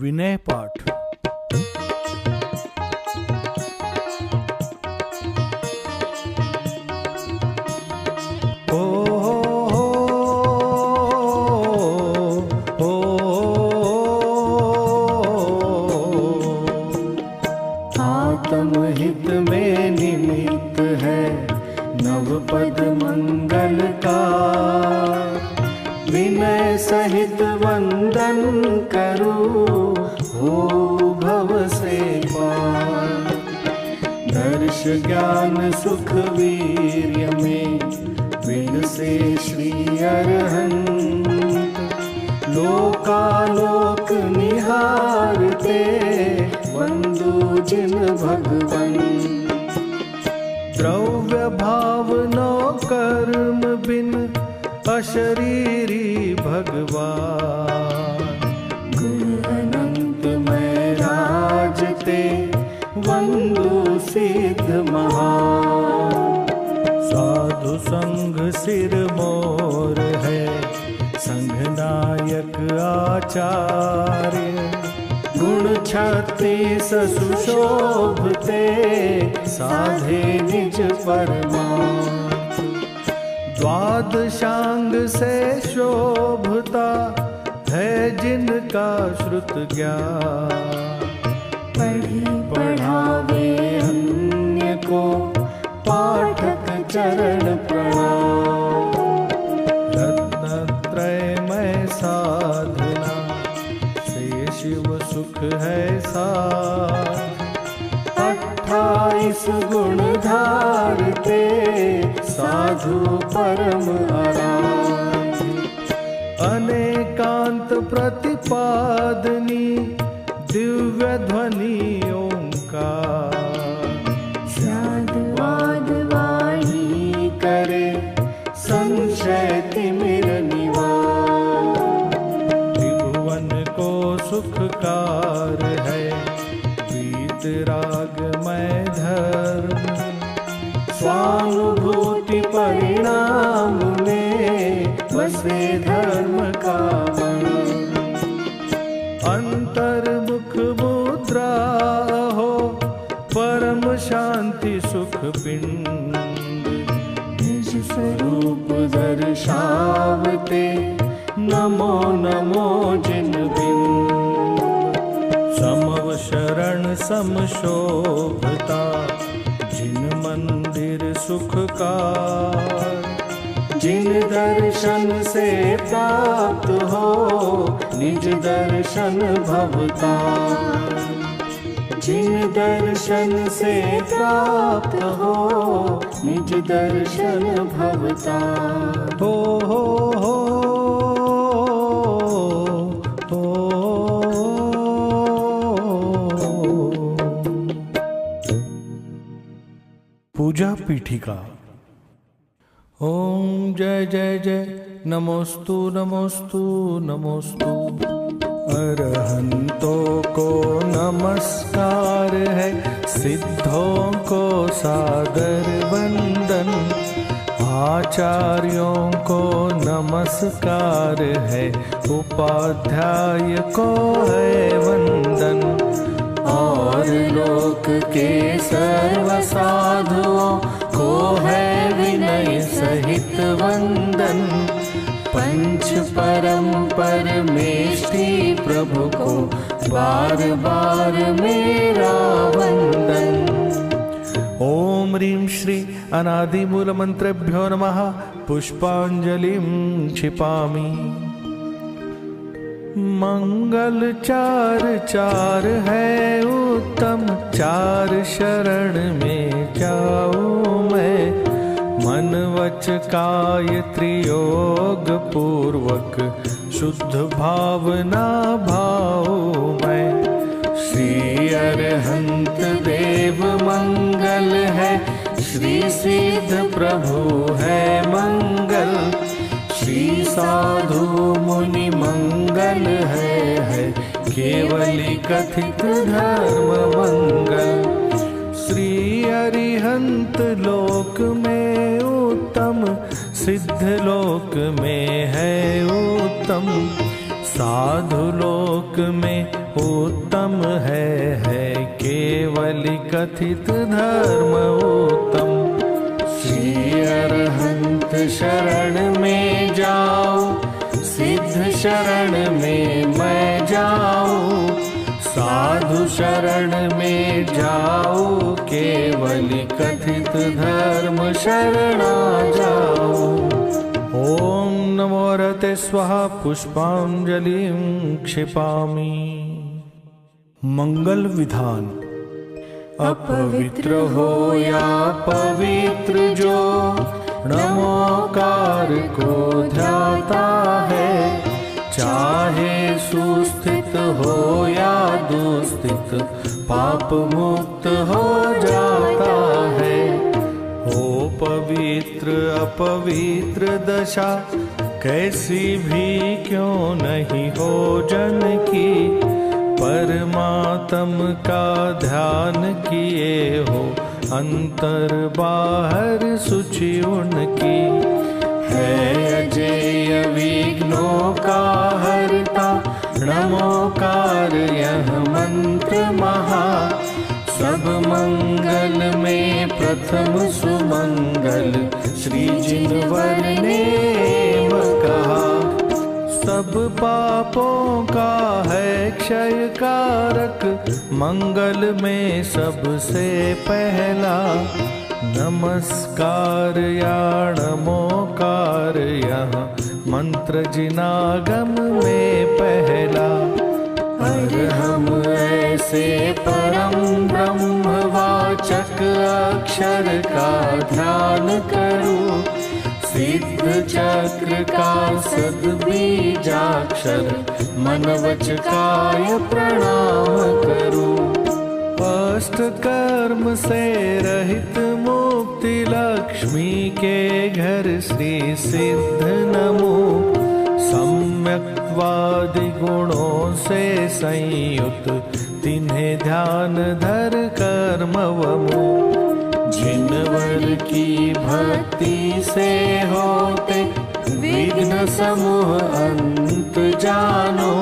विनय पाठ। आत्महित में निमित्त है नवपद मंगल का, विनय सहित वंदन करूं हो भव से पार। दर्श ज्ञान सुख वीर्य में विलसे श्री अरहंत, लोकालोक निहारते वंदु जिन भगवन। द्रव्य भावनो कर्म बिन अशरीरी भगवान, गुण अनंत में राजते वंदु सिद्ध महान। साधु संग सिर मोर है संघ नायक आचार्य, गुण 36 सुशोभते साधे निज परमार्थ। द्वादशांग से शोभता है जिनका श्रुत ज्ञान, पढ़ी पढ़ावे अन्य को पाठक चरण प्रणाम। रत्नत्रय में साधना से शिव सुख है साध, 28 गुण धारते साधु परम आराध्य। अनेकांत प्रतिपादनी दिव्य ध्वनि ओंकार, शाद वाद वाणी करे संशय तिमिर निवार। त्रिभुवन को सुखकार है वीतराग में धर्म, स्वानुभूति परिणाम में बसे धर्म का मन। अंतर्मुख मुद्रा हो परम शांति सुख पिंड, निज स्वरूप दर्शावते नमो नमो जिन बिंद। समव शरण सम शोभता जिन मंदिर सुखकार, जिन दर्शन से प्राप्त हो निज दर्शन भवता। जिन दर्शन से प्राप्त हो निज दर्शन भवता। हो हो हो पूजा पीठिका। ओम जय जय जय नमोस्तु नमोस्तु नमोस्तु। अरहंतों को नमस्कार है, सिद्धों को सादर वंदन, आचार्यों को नमस्कार है, उपाध्याय को है वंदन। और लोक के सर्व साधुओं को है विनय सहित वंदन। पंच परम परमेष्टि प्रभु को बार बार मेरा वंदन। ओम ह्रीं श्री अनादि मूल मंत्रेभ्यो नमः। पुष्पांजलिं क्षिपामि। मंगल चार चार है उत्तम, चार शरण में जाऊं मैं। मन वच काय त्रियोग पूर्वक, शुद्ध भावना भाऊ मैं। श्री अरहंत देव मंगल है, श्री सिद्ध प्रभु है मंगल। श्री साधु मुनि मंगल है केवली कथित धर्म मंगल। श्री अरिहंत लोक में उत्तम, सिद्ध लोक में है उत्तम। साधु लोक में उत्तम है केवल कथित धर्म उत्तम। श्री अरहंत शरण में जाओ, सिद्ध शरण में मैं जाऊं। साधु शरण में जाओ, केवल कथित धर्म शरणा जाओ। ओम नमो रते स्वाहा पुष्पांजलिं क्षिपामि। मंगल विधान। अपवित्र हो या पवित्र जो नमोकार को ध्याता है, चाहे सुस्थित हो या दुस्थित पाप मुक्त हो जाता है। हो पवित्र अपवित्र दशा कैसी भी क्यों नहीं हो जन की, परमात्म का ध्यान किए हो अंतर बाहर सूचि उनकी। है अजेय विघ्नों का हरता, नमोकार यह मंत्र महा। सब मंगल में प्रथम सुमंगल, श्री जिनवर ने कहा। सब पापों का है क्षय कारक, मंगल में सबसे पहला। नमस्कार या नमोकार यहाँ मंत्र जिनागम में पहला। अरहम ऐसे परम ब्रह्मवाचक अक्षर का ध्यान करूं, सिद्ध चक्र का सद्बीजाक्षर मन वच काय प्रणाम करूं। अष्ट कर्म से रहित मुक्ति लक्ष्मी के घर श्री सिद्ध नमो। सम्यक्वादि गुणों से संयुक्त तिन्हें ध्यान धर कर्मवमो। जिनवर की भक्ति से होते विघ्न समूह अंत जानो।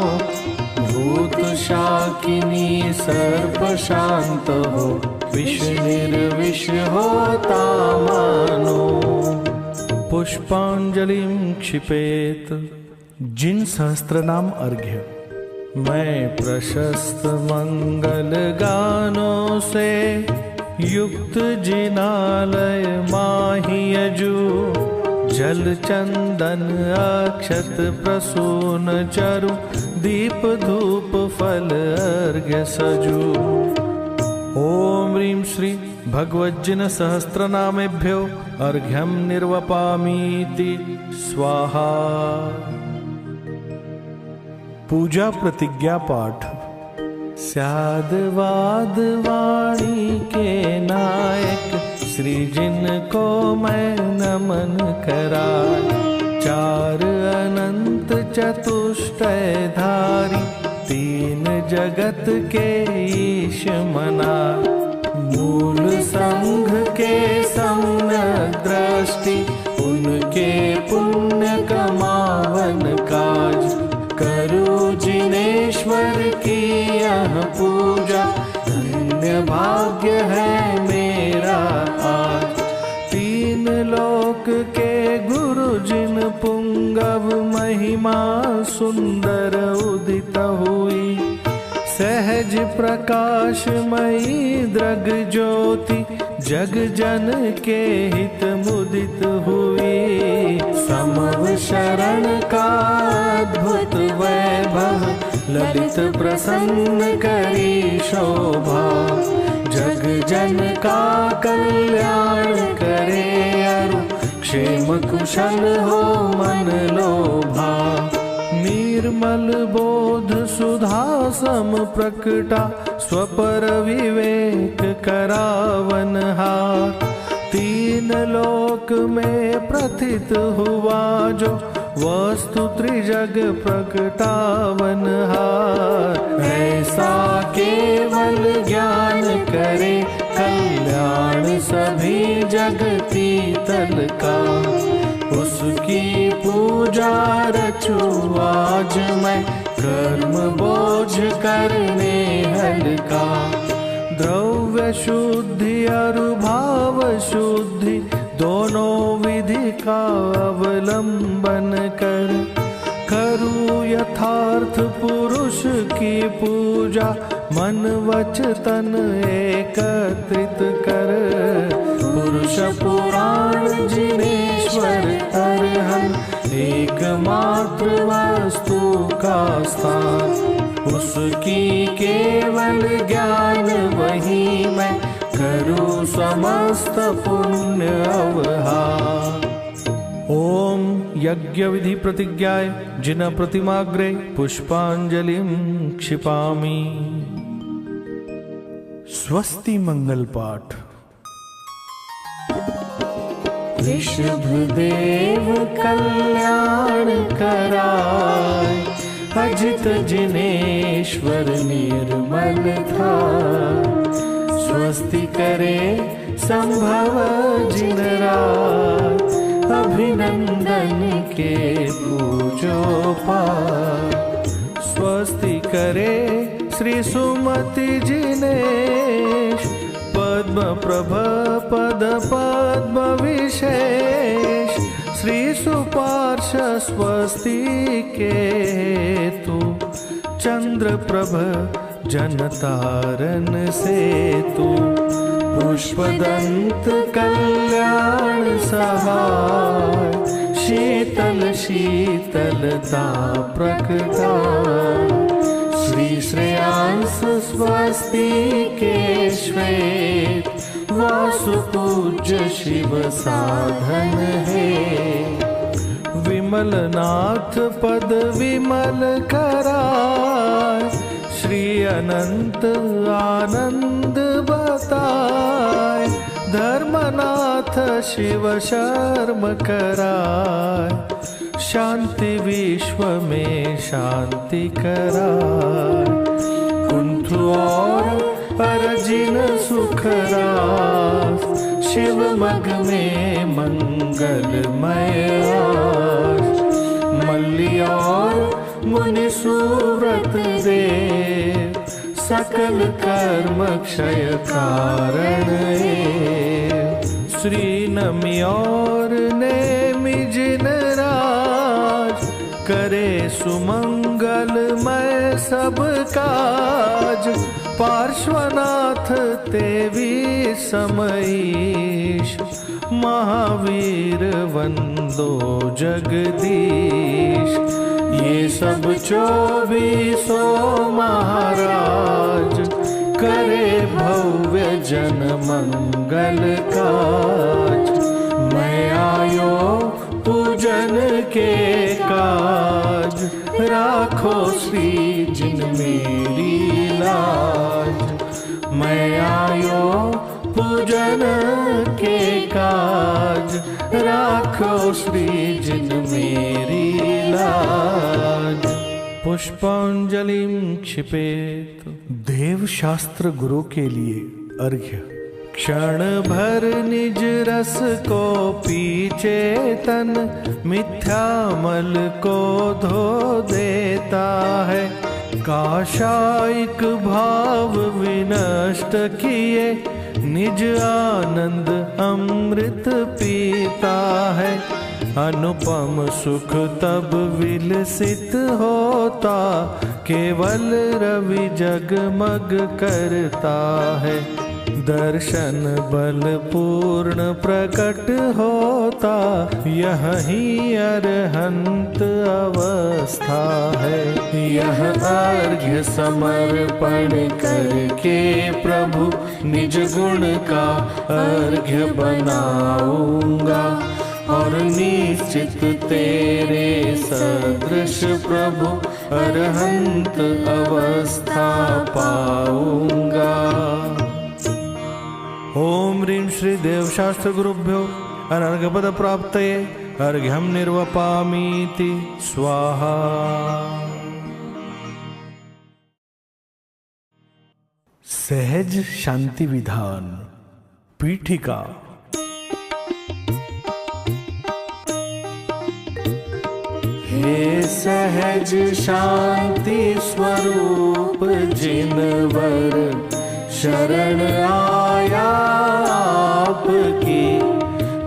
भूत शाकिनी सर्प शांत हो, विष निर्विष होता मानो। पुष्पांजलिं क्षिपेत। जिन सहस्त्रनाम अर्घ्य। मैं प्रशस्त मंगल गानों से युक्त जिनालय माहियजू। जल चंदन अक्षत प्रसून चरु, दीप धूप फल अर्घ्य सजू। ओम ह्रीं श्री भगवज्जिन सहस्रनामेभ्यो अर्घ्यं निर्वपामीति स्वाहा। पूजा प्रतिज्ञा पाठ। स्यादवाद वाणी के नायक, श्री जिनको मैं नमन कराय। चार अनंत चतुष्टयधारी, तीन जगत के ईश मना। मूल संघ के सम्यक दृष्टि, उनके पुण्य कमावन काज। करूं जिनेश्वर की यह पूजा, धन्य भाग्य है मेरा आज। तीन लोक के गुरु जिन पुंगव, महिमा सुंदर उदित हुई। सहज प्रकाशमयी दृग ज्योति, जग जन के हित मुदित हुई। समव शरण का अद्भुत वैभव, ललित प्रसन्न करी शोभा। जग जन का कल्याण करे अरु, क्षेम कुशल हो मन लोभा। निर्मल बोध सुधा सम प्रकटा, स्वपर विवेक करावनहार। तीन लोक में प्रथित हुआ जो, वस्तु त्रिजग प्रकटावनहार। ऐसा केवल ज्ञान करे, कल्याण सभी जगती तल का। उसकी की पूजा रचूं आज मैं, कर्म बोझ करने हल्का। द्रव्य शुद्धि और भाव शुद्धि दोनों विधि का अवलंबन कर, करूं यथार्थ पुरुष की पूजा, मन वच तन एकत्रित कर। पुरुष पुराण जिनेश्वर अरहन, एकमात्र वस्तु का स्थान, उसकी केवल ज्ञान वही मैं, करूं समस्त पुण्य अवहार। ओम यज्ञ विधि प्रतिज्ञाय जिन प्रतिमाग्रे पुष्पांजलिं क्षिपामि। स्वस्ति मंगल पाठ। ऋषभदेव कल्याण कराय, अजित जिनेश्वर निर्मल था। स्वस्ति करे संभव जिन रात, अभिनंदन के पूजो पार। स्वस्ति करे श्री सुमति जिनेश, पद्म प्रभ पद पद्म विशेष। श्री सुपार्श स्वस्ति के हेतु, चंद्र प्रभ जनतारण सेतु। पुष्पदंत कल्याण सहाय, शीतल शीतलता प्रकटाय। श्री श्रेयांस स्वस्ति के श्वेत, वासुपूज्य शिव साधन है। विमल नाथ पद विमल कराय, श्री अनंत आनंद बताय। धर्मनाथ शिव शर्म कराय, शांति विश्व में शांति कराय। कुंठु और परजिन सुख रास, शिव मग में मंगलमय आस। मल्ली और मुनि सुव्रत देव, सकल कर्म क्षय कारण एव। श्री नमि और नेमि जिन राज, करे सुमंगलमय सब काज। पार्श्वनाथ तेवी समईश, महावीर वंदो जगदीश। ये सब 24 महाराज, करे भव्य जन मंगल काज। मैं आयो पूजन के काज, राखो श्री जिन मेरी लाज। मैं आयो पूजन के काज, राखो श्री जिन मेरी लाज। पुष्पांजलिं क्षिपेत। देव शास्त्र गुरु के लिए अर्घ्य। क्षण भर निज रस को पीछे तन, मिथ्यामल को धो देता है। काशायिक भाव विनष्ट किए, निज आनंद अमृत पीता है। अनुपम सुख तब विलसित होता, केवल रवि जगमग करता है। दर्शन बल पूर्ण प्रकट होता, यही अरहंत अवस्था है। यह अर्घ्य समर्पण करके प्रभु, निज गुण का अर्घ्य बनाऊंगा। और निश्चित तेरे सदृश प्रभु, अरहंत अवस्था पाऊंगा। ओम ह्रीं श्री देवशास्त्र गुरुभ्यो अनर्घपद प्राप्तये अर्घ्यं निर्वपामीति स्वाहा। सहज शांति विधान पीठिका। ये सहज शांति स्वरूप जिनवर शरण आया आपकी,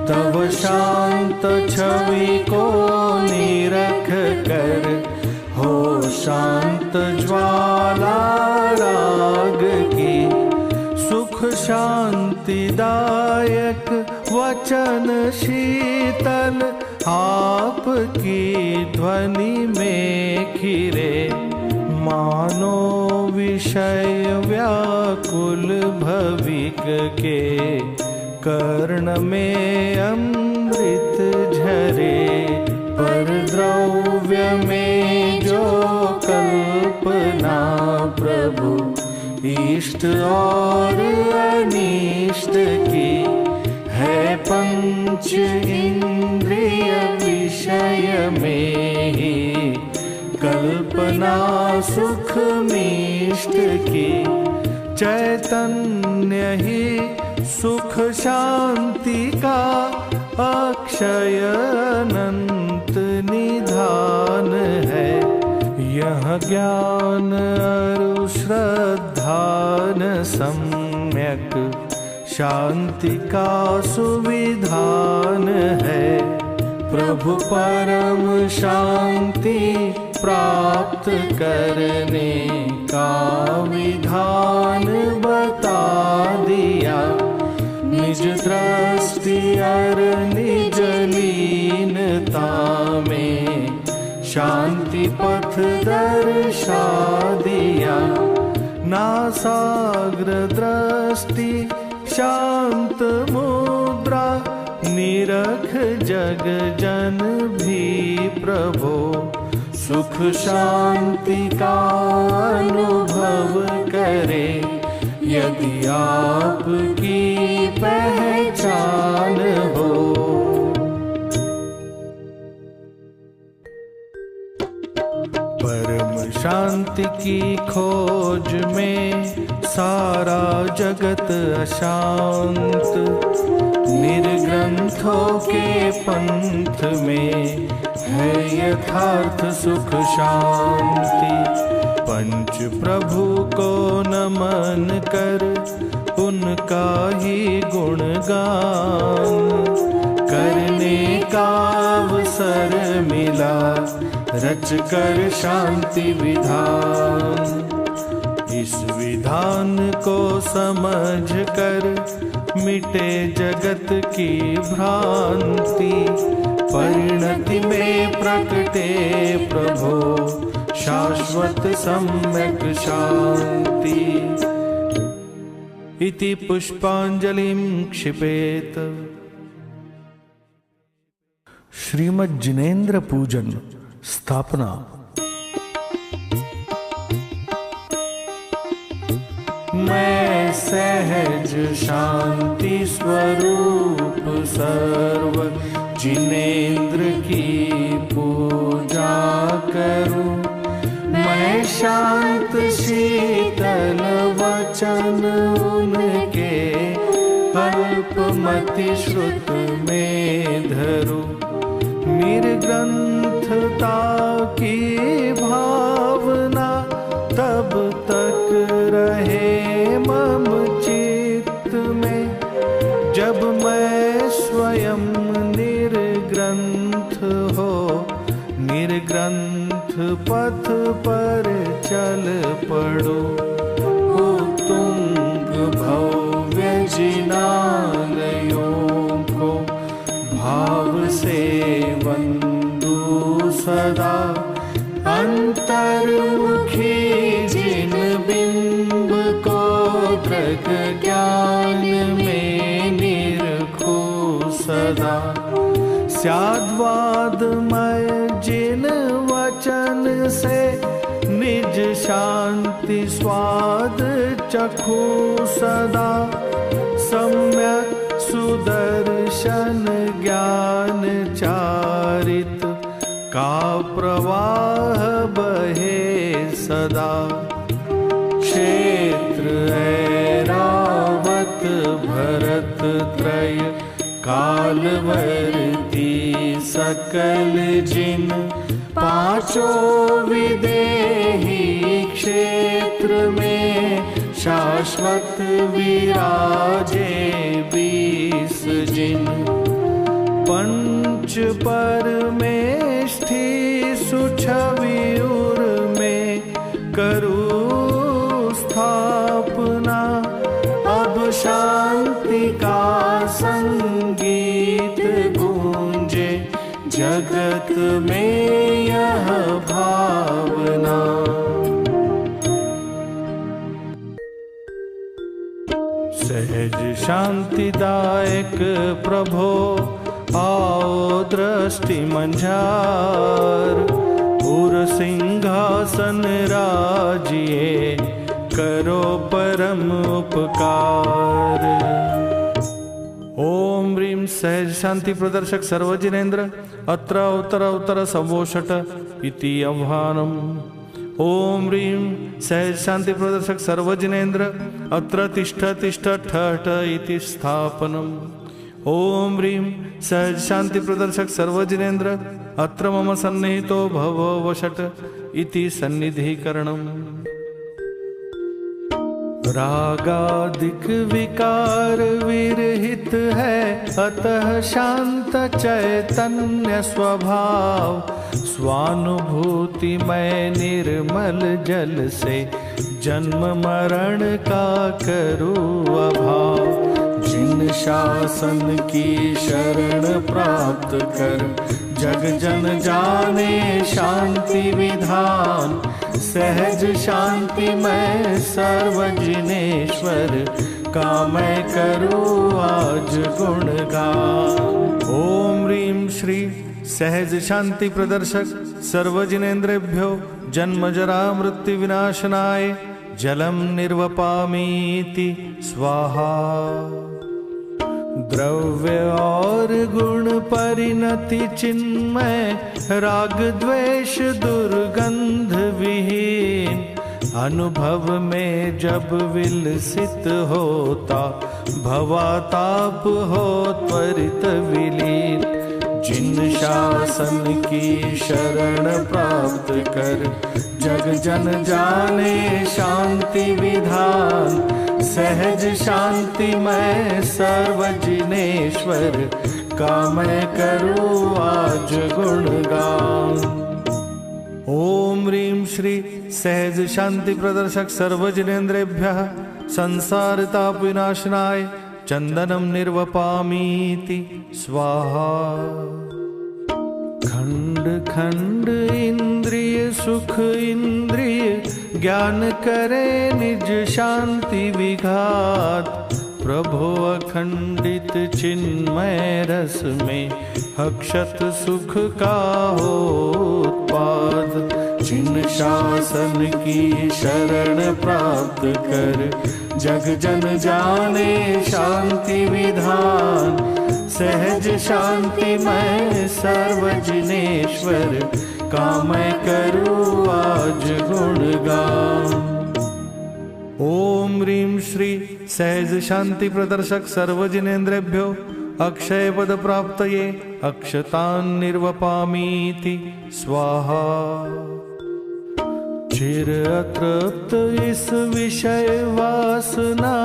तब शांत छवि को निरख कर हो शांत ज्वाला राग की। सुख शांतिदायक वचन शीतल आपकी ध्वनि में खिरे, मानो विषय व्याकुल भविक के कर्ण में अमृत झरे। पर द्रव्य में जो कल्पना प्रभु इष्ट और अनिष्ट की, है पंच इंद्रिय विषय में ही कल्पना सुख मिष्ट की। चैतन्य ही सुख शांति का अक्षय अनंत निधान है। यह ज्ञान अरु श्रद्धान सम्यक शांति का सुविधान है। प्रभु परम शांति प्राप्त करने का विधान बता दिया। निज दृष्टि और निज लीनता में शांति पथ दर्शा दिया। नासाग्र दृष्टि शांत मुद्रा निरख जग जन भी प्रभो। सुख शांति का अनुभव करे यदि आपकी पहचान हो। परम शांति की खोज में सारा जगत अशांत, निर्ग्रंथों के पंथ में है यथार्थ सुख शांति। पंच प्रभु को नमन कर उनका ही गुणगान करने का अवसर मिला, रच कर शांति विधान। इस विधान को समझ कर मिटे जगत की भ्रांति। परिणति में प्रकटे प्रभो शाश्वत सम्यक शांति। इति पुष्पांजलिं क्षिपेत। श्रीमद् जिनेन्द्र पूजन स्थापना। मैं सहज शांति स्वरूप सर्व जिनेन्द्र की पूजा करूं। मैं शांत शीतल वचन उनके अल्पमति श्रुत में धरूं। निर्ग्रंथता की भावना तब तक रहे मम चित्त में, जब मैं स्वयं निर्ग्रंथ हो निर्ग्रंथ पथ पर चल पड़ो। तुंग भव्य जिनालयों को भाव से वंदू सदा। अंतर्मुखी जिन बिंब को दृग ज्ञान में निरखो सदा। स्याद्वादमय जिन वचन से निज शांति स्वाद चखू सदा। सम्यक सुदर्शन ज्ञान चारित का प्रवाह बहे सदा। क्षेत्र ऐरावत भरत त्रय कालवर्ती सकल जिन पांचों विदेही क्षेत्र में शाश्वत विराजे 20 जिन। पंच परमेष्ठि सुछविउर में करूं स्थापना। अब शांति का संगीत गूंजे जगत में यह भावना। सहज शांतिदायक प्रभो आओ दृष्टि मंझार। उर सिंहासन राजिए करो परम उपकार। ओम ह्रीं सहज शांति प्रदर्शक सर्वजिनेन्द्र अत्र उत्तर उत्तर संवोषट इति आह्वानम्। ओम ह्रीं सहज शांति प्रदर्शक सर्वजिनेन्द्र अत्र तिष्ठ तिष्ठ ठठ इति स्थापनम्। ओम ह्रीं सहज शांति प्रदर्शक सर्वजिनेन्द्र अत्र मम सन्निहितो भव वषट इति सन्निधिकरणम्। रागादिक विकार विरहित है अतः शांत चैतन्य स्वभाव। स्वानुभूति में निर्मल जल से जन्म मरण का करूँ अभाव। जिन शासन की शरण प्राप्त कर जग जन जाने शांति विधान। सहज शांति मैं सर्वजिनेश्वर का मैं करूँ आज गुणगान। ओम ह्रीं श्री सहज शांति प्रदर्शक सर्वजिनेन्द्रेभ्यो जन्म जरा मृत्यु विनाशनाय जलम निर्वपामीति स्वाहा। द्रव्य और गुण परिणति चिन्मय राग द्वेष दुर्गंध विहीन। अनुभव में जब विलसित होता भवाताप हो त्वरित विलीन। जिन शासन की शरण प्राप्त कर जग जन जाने शांति विधान। सहज शांति मैं सर्वजिनेश्वर का मैं करूँ आज गुणगान। ओम ह्रीं श्री सहज शांति प्रदर्शक सर्वजिनेन्द्रेभ्यः संसार ताप विनाशनाय चंदनम निर्वपामीति स्वाहा। खंड खंड इंद्रिय सुख इंद्रिय ज्ञान करे निज शांति विघात। प्रभो अखंडित चिन्मय रस में अक्षत सुख का हो उत्पाद। जिन शासन की शरण प्राप्त कर जग जन जाने शांति विधान। सहज शांति मैं सर्वजिनेश्वर का मैं करूँ आज गुणगान। ओम ह्रीं श्री सहज शांति प्रदर्शक सर्वजिनेन्द्रेभ्यो अक्षय पद प्राप्तये अक्षतान् निर्वपामीति स्वाहा। चिर अतृप्त इस विषय वासना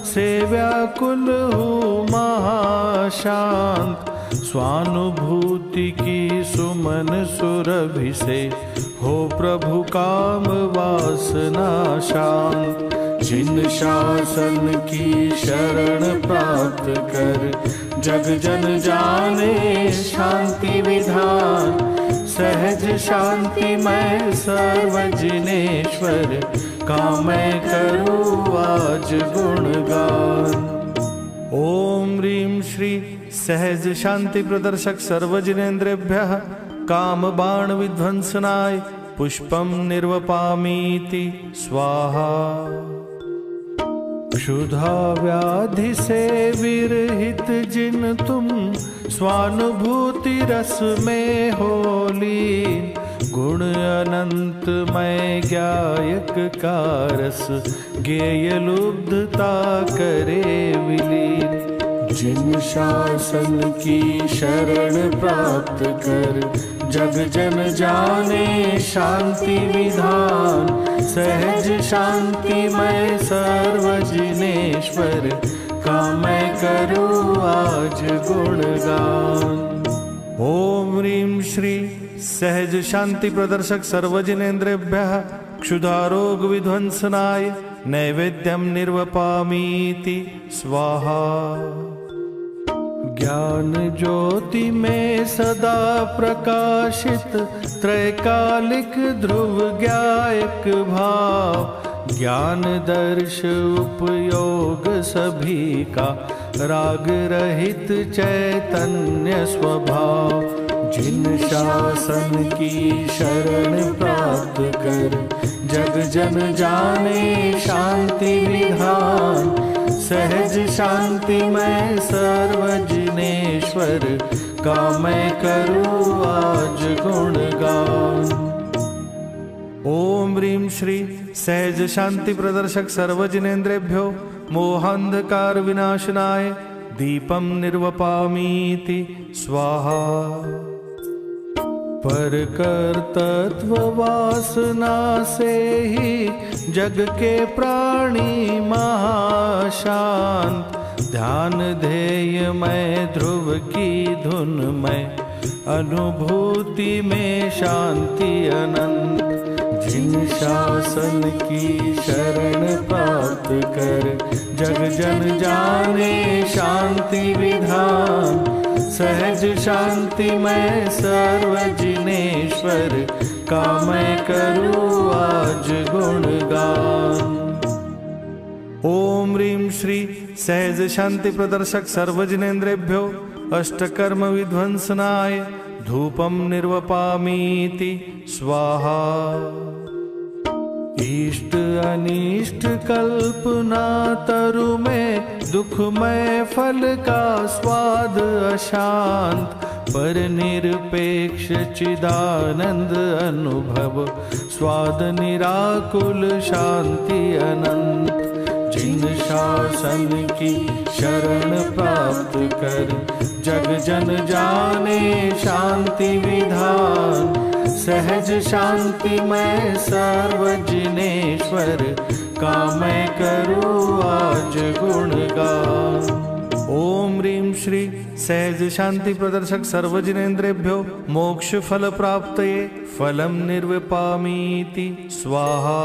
से व्याकुल हूँ महाशांत। स्वानुभूति की सुमन सुरभि से हो प्रभु काम वासना शांत। जिन शासन की शरण प्राप्त कर जग जन जाने शांति विधान। सहज शांति मैं सर्वजिनेश्वर का मैं करूँ आज गुणगान। ओम ह्रीं श्री सहज शांति प्रदर्शक सर्वजिनेन्द्रेभ्यः काम बाण विध्वंसनाय पुष्पम निर्वपामीति स्वाहा। क्षुधा व्याधि से विरहित जिन तुम स्वानुभूति रस में हो लीन। गुण अनंत मैं गायक का रस गेय लुब्धता करे विलीन। जिन शासन की शरण प्राप्त कर जग जन जाने शांति विधान। सहज शांति मैं सर्व जिनेश्वर का मैं करूँ आज गुणगान। ओम ह्रीं श्री सहज शांति प्रदर्शक सर्वजिनेन्द्रेभ्यः क्षुधारोग विध्वंसनाय नैवेद्यम निर्वपामीति स्वाहा। ज्ञान ज्योति में सदा प्रकाशित त्रैकालिक ध्रुव ज्ञायक भाव। ज्ञान दर्श उपयोग सभी का राग रहित चैतन्य स्वभाव। जिन शासन की शरण प्राप्त कर जग जन जाने शांति विधान। सहज शांति मैं सर्व जिनेश्वर का मैं करूँ आज गुणगान। ओम ह्रीं श्री सहज शांति प्रदर्शक सर्वजिनेन्द्रेभ्यो मोहांधकार विनाशनाय दीपम निर्वपामीति स्वाहा। पर कर्तृत्व वासना से ही जग के प्राणी महाशांत। ध्यान ध्येय में ध्रुव की धुन में अनुभूति में शांति अनंत। जिन शासन की शरण प्राप्त कर जग जन जाने शांति विधान। सहज शांति मैं सर्व जिनेश्वर का मैं करूँ आज गुणगान। ओम ह्रीं श्री सहज शांति प्रदर्शक सर्वजिनेन्द्रेभ्यो अष्टकर्म विध्वंसनाय धूपम निर्वपामीति स्वाहा। इष्ट अनिष्ट कल्पना तरु में दुखमय फल का स्वाद अशांत। पर निरपेक्ष चिदानंद अनुभव स्वाद निराकुल शांति अनंत। जिन शासन की शरण प्राप्त कर जग जन जाने शांति विधान। सहज शांति मैं सर्व जिनेश्वर का मैं करूँ आज गुणगान। ओम ह्रीं श्री सहज शांति प्रदर्शक सर्वजिनेन्द्रेभ्यो मोक्ष फल प्राप्तये फलम निर्विपामीति स्वाहा।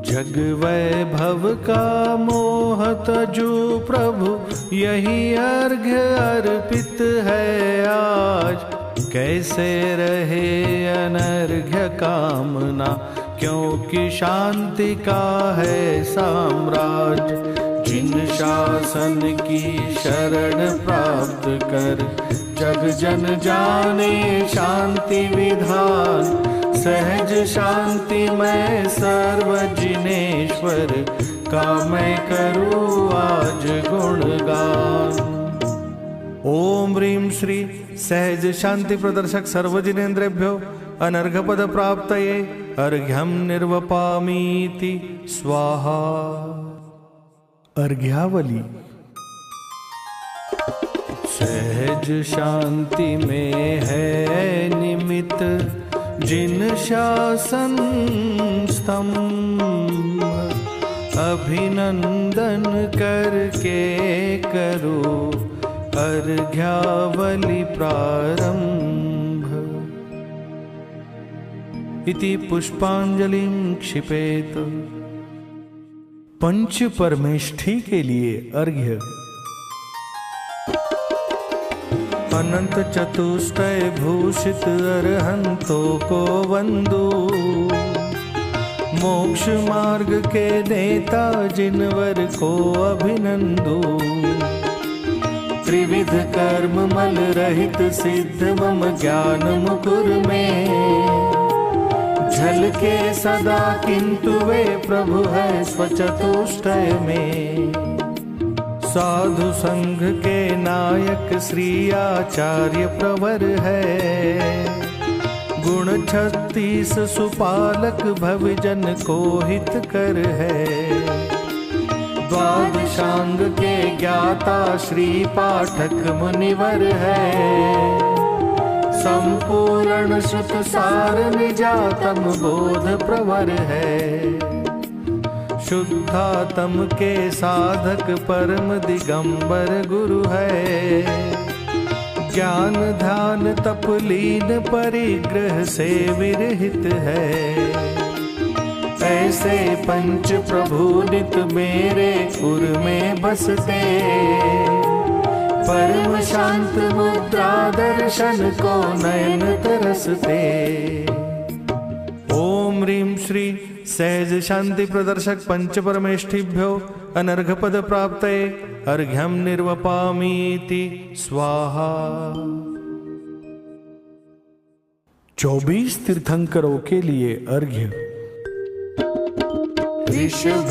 जग वैभव का मोह तजु प्रभु यही अर्घ्य अर्पित है आज। कैसे रहे अनर्घ्य कामना क्योंकि शांति का है साम्राज्य। जिन शासन की शरण प्राप्त कर जग जन जाने शांति विधान। सहज शांति मैं सर्व जिनेश्वर का मैं करूँ आज गुणगान। ओम ह्रीं श्री सहज शांति प्रदर्शक सर्वजिनेन्द्रेभ्यो अनर्घपद प्राप्तये अर्घ्यम निर्वपामीति स्वाहा। अर्घ्यावली। सहज शांति में है निमित्त जिन शासन स्तंभ। अभिनंदन करके करो अर्घ्यावली प्रारंभ। इति पुष्पांजलिं क्षिपेत। पंच परमेष्ठी के लिए अर्घ्य। अनंत चतुष्टय भूषित अरहंतों को वंदो। मोक्ष मार्ग के नेता जिनवर को अभिनंदो। त्रिविध कर्म मल रहित सिद्ध मम ज्ञान मुकुर में। झलके सदा किंतु वे प्रभु है स्वचतुष्टय में। साधु संघ के नायक श्री आचार्य प्रवर है। गुण 36 सुपालक भवजन को हित कर है। द्वादशांग के ज्ञाता श्री पाठक मुनिवर है। संपूर्ण श्रुत सार निजातम बोध प्रवर है। शुद्धात्म के साधक परम दिगंबर गुरु है। ज्ञान ध्यान तप लीन परिग्रह से विरहित है। ऐसे पंच प्रभु नित मेरे उर में बसते। परम शांत मुद्रा दर्शन को नयन तरसते। ओम ह्रीं श्री सहज शांति प्रदर्शक पंच परमेष्ठिभ्यो अनर्घ पद प्राप्तये अर्घ्यम निर्वपामीति स्वाहा। 24 तीर्थंकरों के लिए अर्घ्य। ऋषभ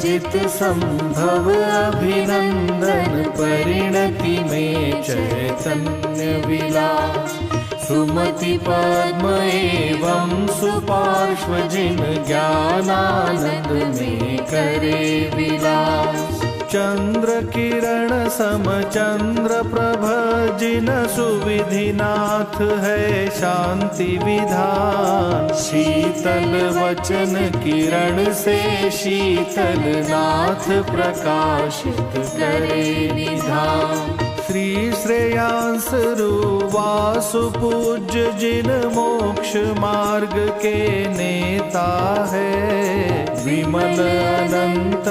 जित संभव अभिनंदन परिणति में चैतन्य विलास। सुमति पद्म एवं सुपार्श्व जिन ज्ञानानंद में करे विलास। चंद्र किरण सम चंद्र प्रभ जिन सुविधिनाथ है शांति विधान। शीतल वचन किरण से शीतल नाथ प्रकाशित करे निधान। श्री श्रेयांस रूवासु पूज्य जिन मोक्ष मार्ग के नेता है। विमल अनंत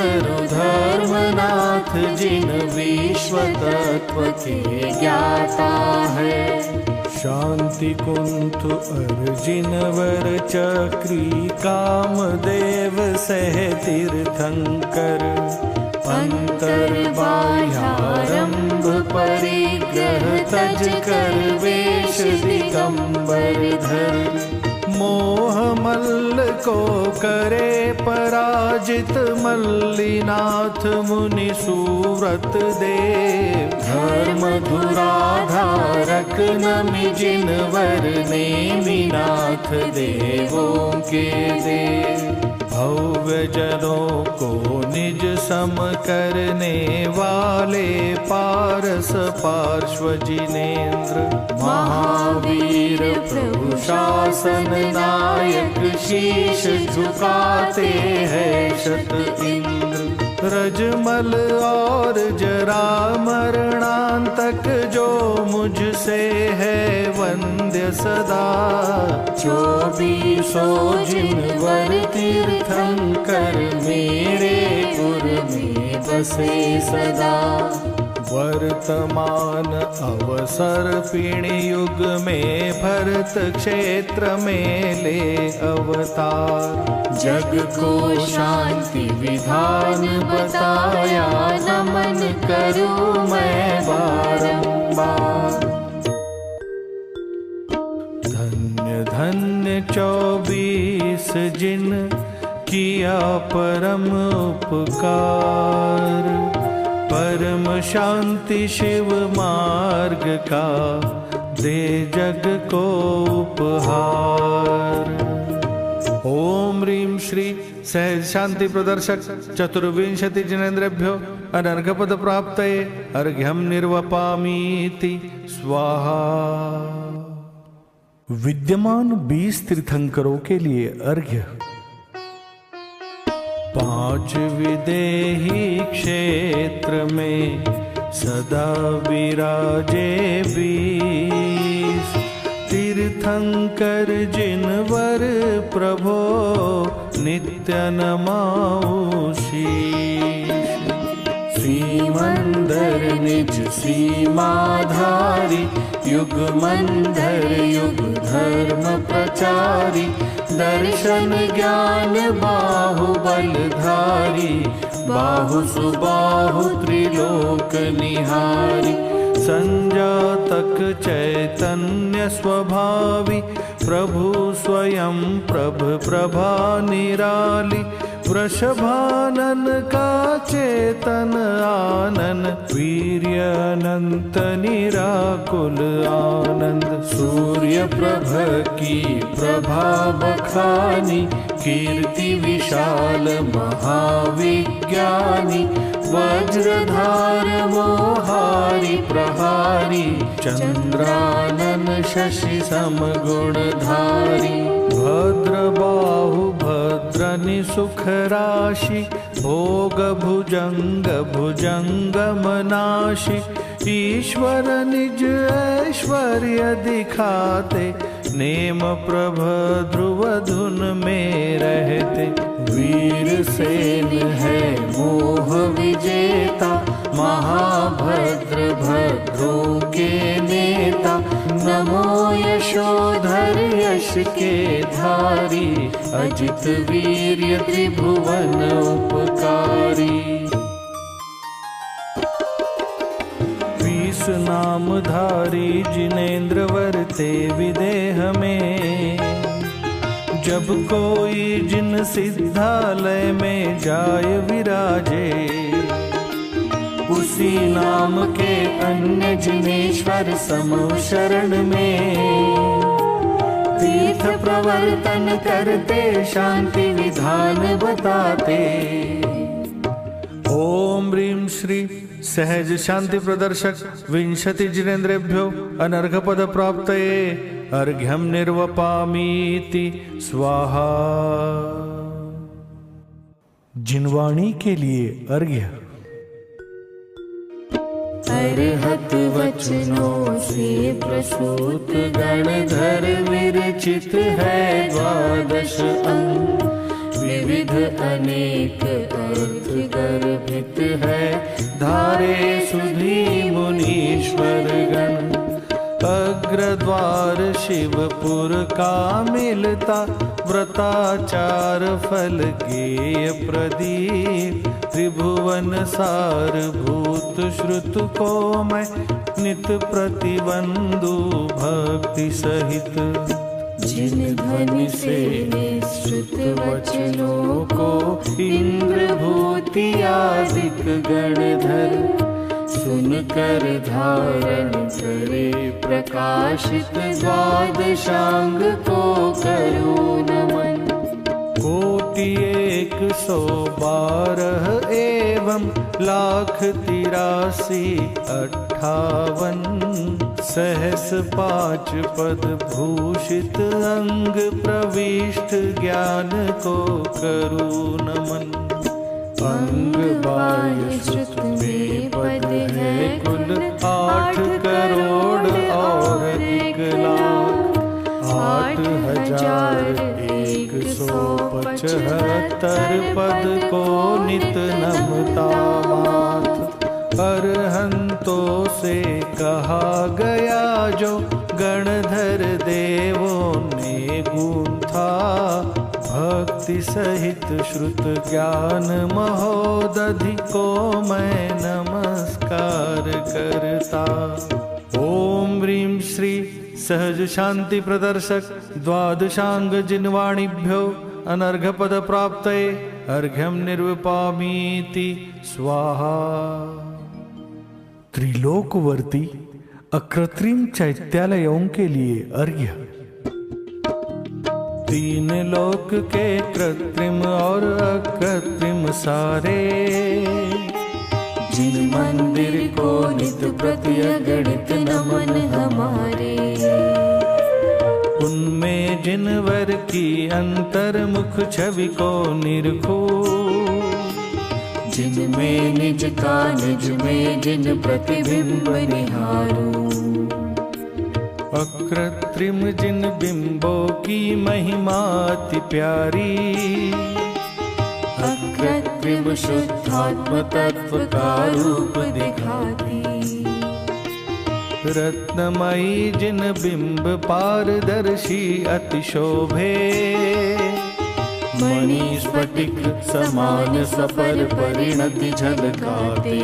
धर्मनाथ जिन विश्व तत्व के ज्ञाता है। शांति कुंठ अर्जिन वर चक्री कामदेव सह तीर्थंकर। अंतर बाह्यारंभ परिग्रह तज कर वेश दिगंबर धर। मोह मल्ल को करे पराजित मल्लिनाथ मुनि सुव्रत देव। धर्म धुराधारक नमि जिन वर नेमिनाथ देवों के देव। भव्य जनों को निज सम करने वाले पारस पार्श्व जिनेन्द्र। महावीर प्रभु शासन नायक शीश झुकाते हैं शत इंद्र। रजमल और जरा मरणांतक जो मुझसे है वंद्य सदा। 24 जिन वर तीर्थंकर मेरे उर में बसे सदा। वर्तमान अवसर पिणी युग में भरत क्षेत्र में ले अवतार। जग को शांति विधान बताया नमन करूं मैं बारंबार। धन्य धन्य 24 जिन किया परम उपकार। परम शांति शिव मार्ग का दे जग को उपहार। ओम ह्रीं श्री सहज शांति प्रदर्शक चतुर्विंशति जिनेन्द्रेभ्यो अनर्घ पद प्राप्तये अर्घ्यम निर्वपामीति स्वाहा। विद्यमान 20 तीर्थंकरों के लिए अर्घ्य। 5 विदेही क्षेत्र में सदा विराजे 20। तीर्थंकर जिनवर प्रभो नित्य नमाओ शीश। श्रीमंदर निज सीमाधारी युगमंधर युग धर्म प्रचारी। दर्शन ज्ञान बाहुबलधारी बाहु सुबाहु त्रिलोक निहारी। संजातक चैतन्य स्वभावी प्रभु स्वयं प्रभ प्रभा निराली। वृषभानन का चेतन आनन, वीर्य अनंत निराकुल आनंद। सूर्य प्रभ की प्रभा बखानी, कीर्ति विशाल महाविज्ञानी। वज्रधार मोहारी प्रहारी, चंद्रानन शशि समगुणधारी। भद्र बाहु भद्रनि सुख राशि, भोग भुजंग भुजंगमनाशि। ईश्वर निज ऐश्वर्य दिखाते, नेम प्रभ ध्रुव धुन में रहते। वीर सेन है मोह विजेता, महाभद्र भद्रों के नेता। नमो यशोधर यश के धारी, अजित वीर्य त्रिभुवन उपकारी। नामधारी जिनेन्द्र वरते विदेह में, जब कोई जिन सिद्धालय में जाय विराजे। उसी नाम के अन्य जिनेश्वर समो शरण में, तीर्थ प्रवर्तन करते शांति विधान बताते। ओम ह्रीं श्री सहज शांति प्रदर्शक विंशति जिनेन्द्रेभ्यो अनर्घपद प्राप्तये अर्घ्यं निर्वपामीति स्वाहा। जिनवाणी के लिए अर्घ्य। अरहत वचनों से प्रसूत गणधर विरचित है द्वादश अंग। विविध अनेक अर्थ गर्भित है, धारे सुधी मुनीश्वर गण। अग्रद्वार शिवपुर का मिलता, व्रताचार फल गेय प्रदीप। त्रिभुवन सार भूत श्रुत को मैं, नित प्रतिबंधु भक्ति सहित। जिन ध्वनि से निश्रुत वचनों को, इंद्र भूति आदिक गणधर। सुनकर धारण करे प्रकाशित, द्वादशांग को करो नमन। कोटि 112 एवं लाख 83,58। सहस 5 पद भूषित अंग, प्रविष्ट ज्ञान को करू नमन। अंग बाह्य श्रुत में पद है कुल 8 करोड़ और 1 लाख। 8,175 पद को नित नमता माथ। अरहंतों से कहा गया जो, गणधर देवों ने गूंथा। भक्ति सहित श्रुत ज्ञान महोदधि को मैं नमस्कार करता। ओम ह्रीं श्री सहज शांति प्रदर्शक द्वादशांग जिनवाणीभ्यो अनर्घपद प्राप्तये अर्घ्यं निर्विपामीति स्वाहा। त्रिलोकवर्ती अकृत्रिम चैत्यालयों के लिए अर्घ्य। 3 लोक के कृत्रिम और अकृत्रिम सारे, जिन मंदिर को नित प्रति अगणित नमन हमारे। उनमें जिनवर की अंतर्मुख छवि को निरखो, जिनमें निज का निज में जिन प्रतिबिंब निहारो। अकृत्रिम जिन बिंबों की महिमा अति प्यारी, अकृत्रिम शुद्धात्म तत्व का रूप दिखाती। रत्नमयी जिन बिंब पारदर्शी अति शोभे, मणि स्फटिक समान सफल परिणति झलकाते।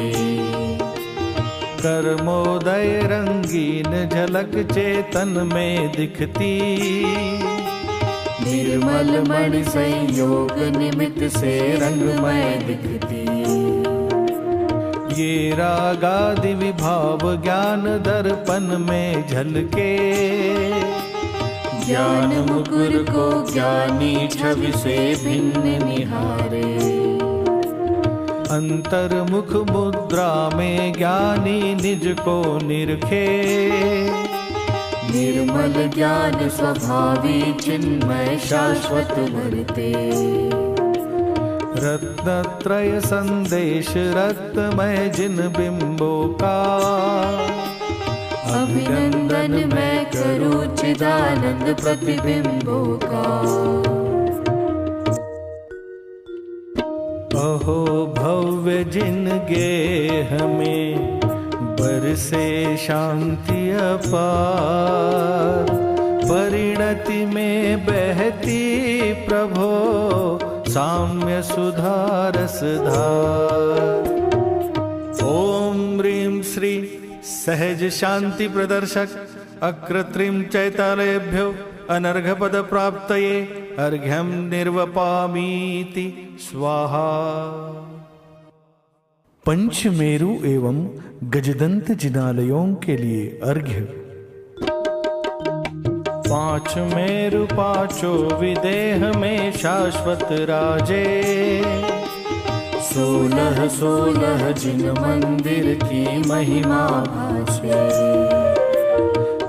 कर्मोदय रंगीन झलक चेतन में दिखती, निर्मल मणि संयोग निमित्त से रंगमय दिखती। ये रागादि विभाव ज्ञान दर्पण में झलके, ज्ञान मुकुर को ज्ञानी छवि से भिन्न निहारे। अंतर्मुख मुद्रा में ज्ञानी निज को निरखे, निर्मल ज्ञान स्वभावी चिन्मय शाश्वत भरते। रत्नत्रय संदेश रत्नमय जिन बिंबों का, अभिनंदन मैं करूं चिदानंद प्रतिबिंबों का। अहो भव्य जिन गेह में बरसे शांति अपार, परिणति में बहती प्रभो साम्य सुधा रसधार। ओम ह्रीं श्री सहज शांति प्रदर्शक अकृत्रिम चैतालयेभ्यो अनर्घपद प्राप्तये अर्घ्यं निर्वपामीति स्वाहा। पंचमेरु एवं गजदंत जिनालयों के लिए अर्घ्य। पांच मेरु पांचों विदेह में शाश्वत राजे, 16 16 जिन मंदिर की महिमा भाषे।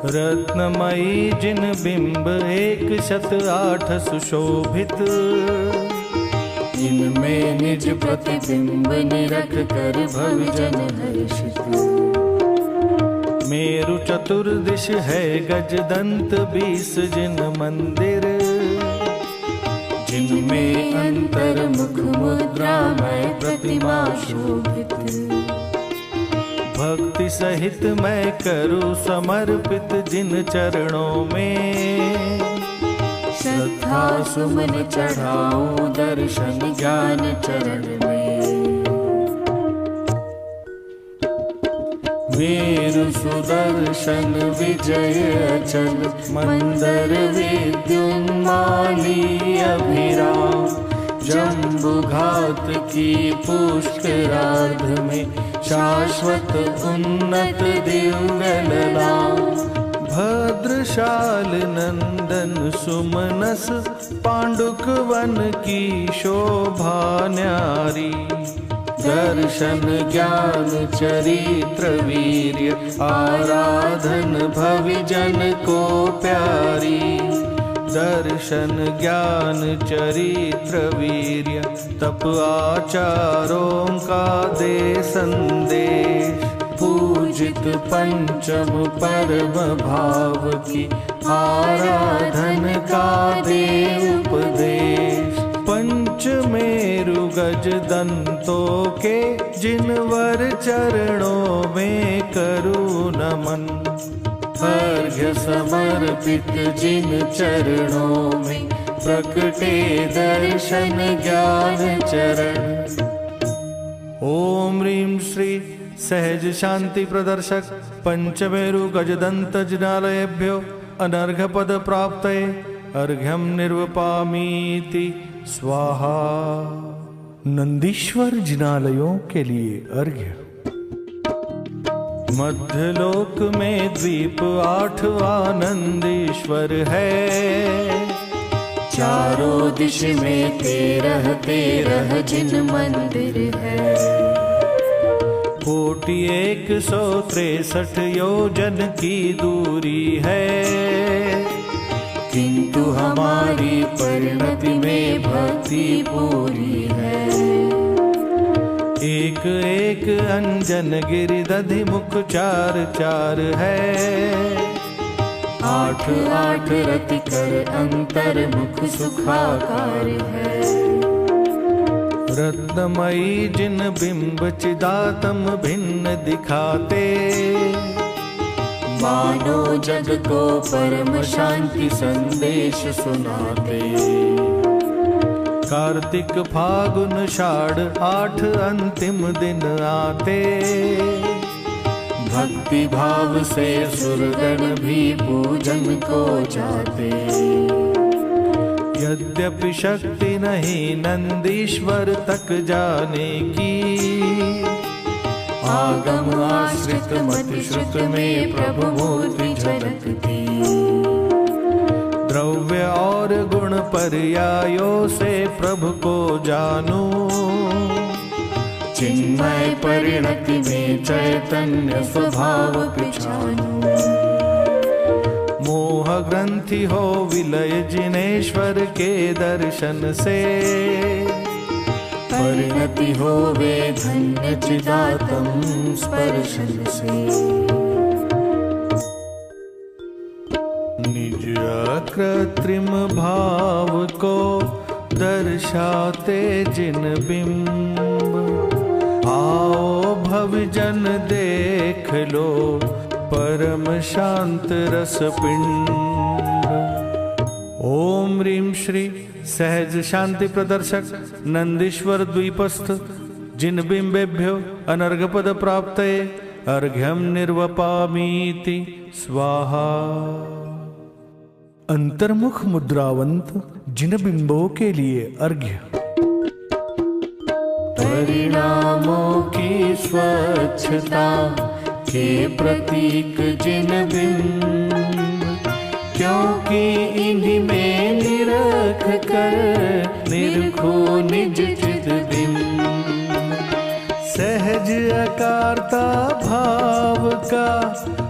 रत्नमयी जिन बिंब 108 सुशोभित, इनमें निज प्रतिबिंब निरख कर भवजन हर्षित। मेरु चतुर्दिश है गजदंत 20 जिन मंदिर, जिनमें अंतर्मुख मुद्रा में प्रतिमा शोभित। भक्ति सहित मैं करूं समर्पित जिन चरणों में, श्रद्धा सुमन चढ़ाऊं दर्शन ज्ञान चरण में। मेरु सुदर्शन विजय अचल मंदर विद्युन्माली अभिराम, जम्बुघात की पुष्करार्ध में शाश्वत उन्नत दिव्य ललाम। भद्रशाल नंदन सुमनस पांडुक वन की शोभा न्यारी, दर्शन ज्ञान चरित्र वीर्य आराधन भविजन को प्यारी। दर्शन ज्ञान चरित्र वीर्य तप आचारों का दे संदेश, पूजित पंचम परम भाव की आराधन का दे उपदेश। पंचमेरु गज दंतों के जिनवर चरणों में करूं नमन, अर्घ्य समर्पित जिन चरणों में प्रकटे दर्शन ज्ञान चरण। ओम ह्रीं श्री सहज शांति प्रदर्शक पंचमेरु गजदंत जिनालयेभ्यो अनर्घपद प्राप्तये अर्घ्यं निर्वपामीति स्वाहा। नंदीश्वर जिनालयों के लिए अर्घ्य। मध्यलोक में द्वीप 8वां नंदीश्वर है, चारों दिश में 13 13 जिन मंदिर है। कोटि 163 योजन की दूरी है, किंतु हमारी परिणति में भक्ति पूरी है। एक एक अंजन गिरिदधि मुख 4 4 है, 8 8 रति कर अंतर्मुख सुखाकार है। रत्नमयी जिन बिंब चिदातम भिन्न दिखाते, मानो जग को परम शांति संदेश सुनाते। कार्तिक फागुन षाढ़ 8 अंतिम दिन आते, भक्ति भाव से सुरगण भी पूजन को जाते। यद्यपि शक्ति नहीं नंदीश्वर तक जाने की, आगम आश्रित मति श्रुत में प्रभु मूर्ति झलकती। द्रव्य और गुण पर्यायों से प्रभु को जानूं, चिन्मय परिणति में चैतन्य स्वभाव पहचानूं। मोह ग्रंथि हो विलय जिनेश्वर के दर्शन से, परिणति होवे धन्य चिदात्म स्पर्शन से। निज अकृत्रिम भाव को दर्शाते जिन बिंब, आओ भवजन देख लो परम शांत रस पिंड। ओम ह्रीं श्री सहज शांति प्रदर्शक नंदीश्वर द्वीपस्थ जिन बिंबेभ्यो अनर्घपद प्राप्तये अर्घ्यम निर्वपामीति स्वाहा। अंतर्मुख मुद्रावंत जिन बिंबों के लिए अर्घ्य। परिणामों की स्वच्छता के प्रतीक जिन बिंब, क्योंकि इन्हीं में निरख कर निरखो निज चिद बिंब। सहज अकारता भाव का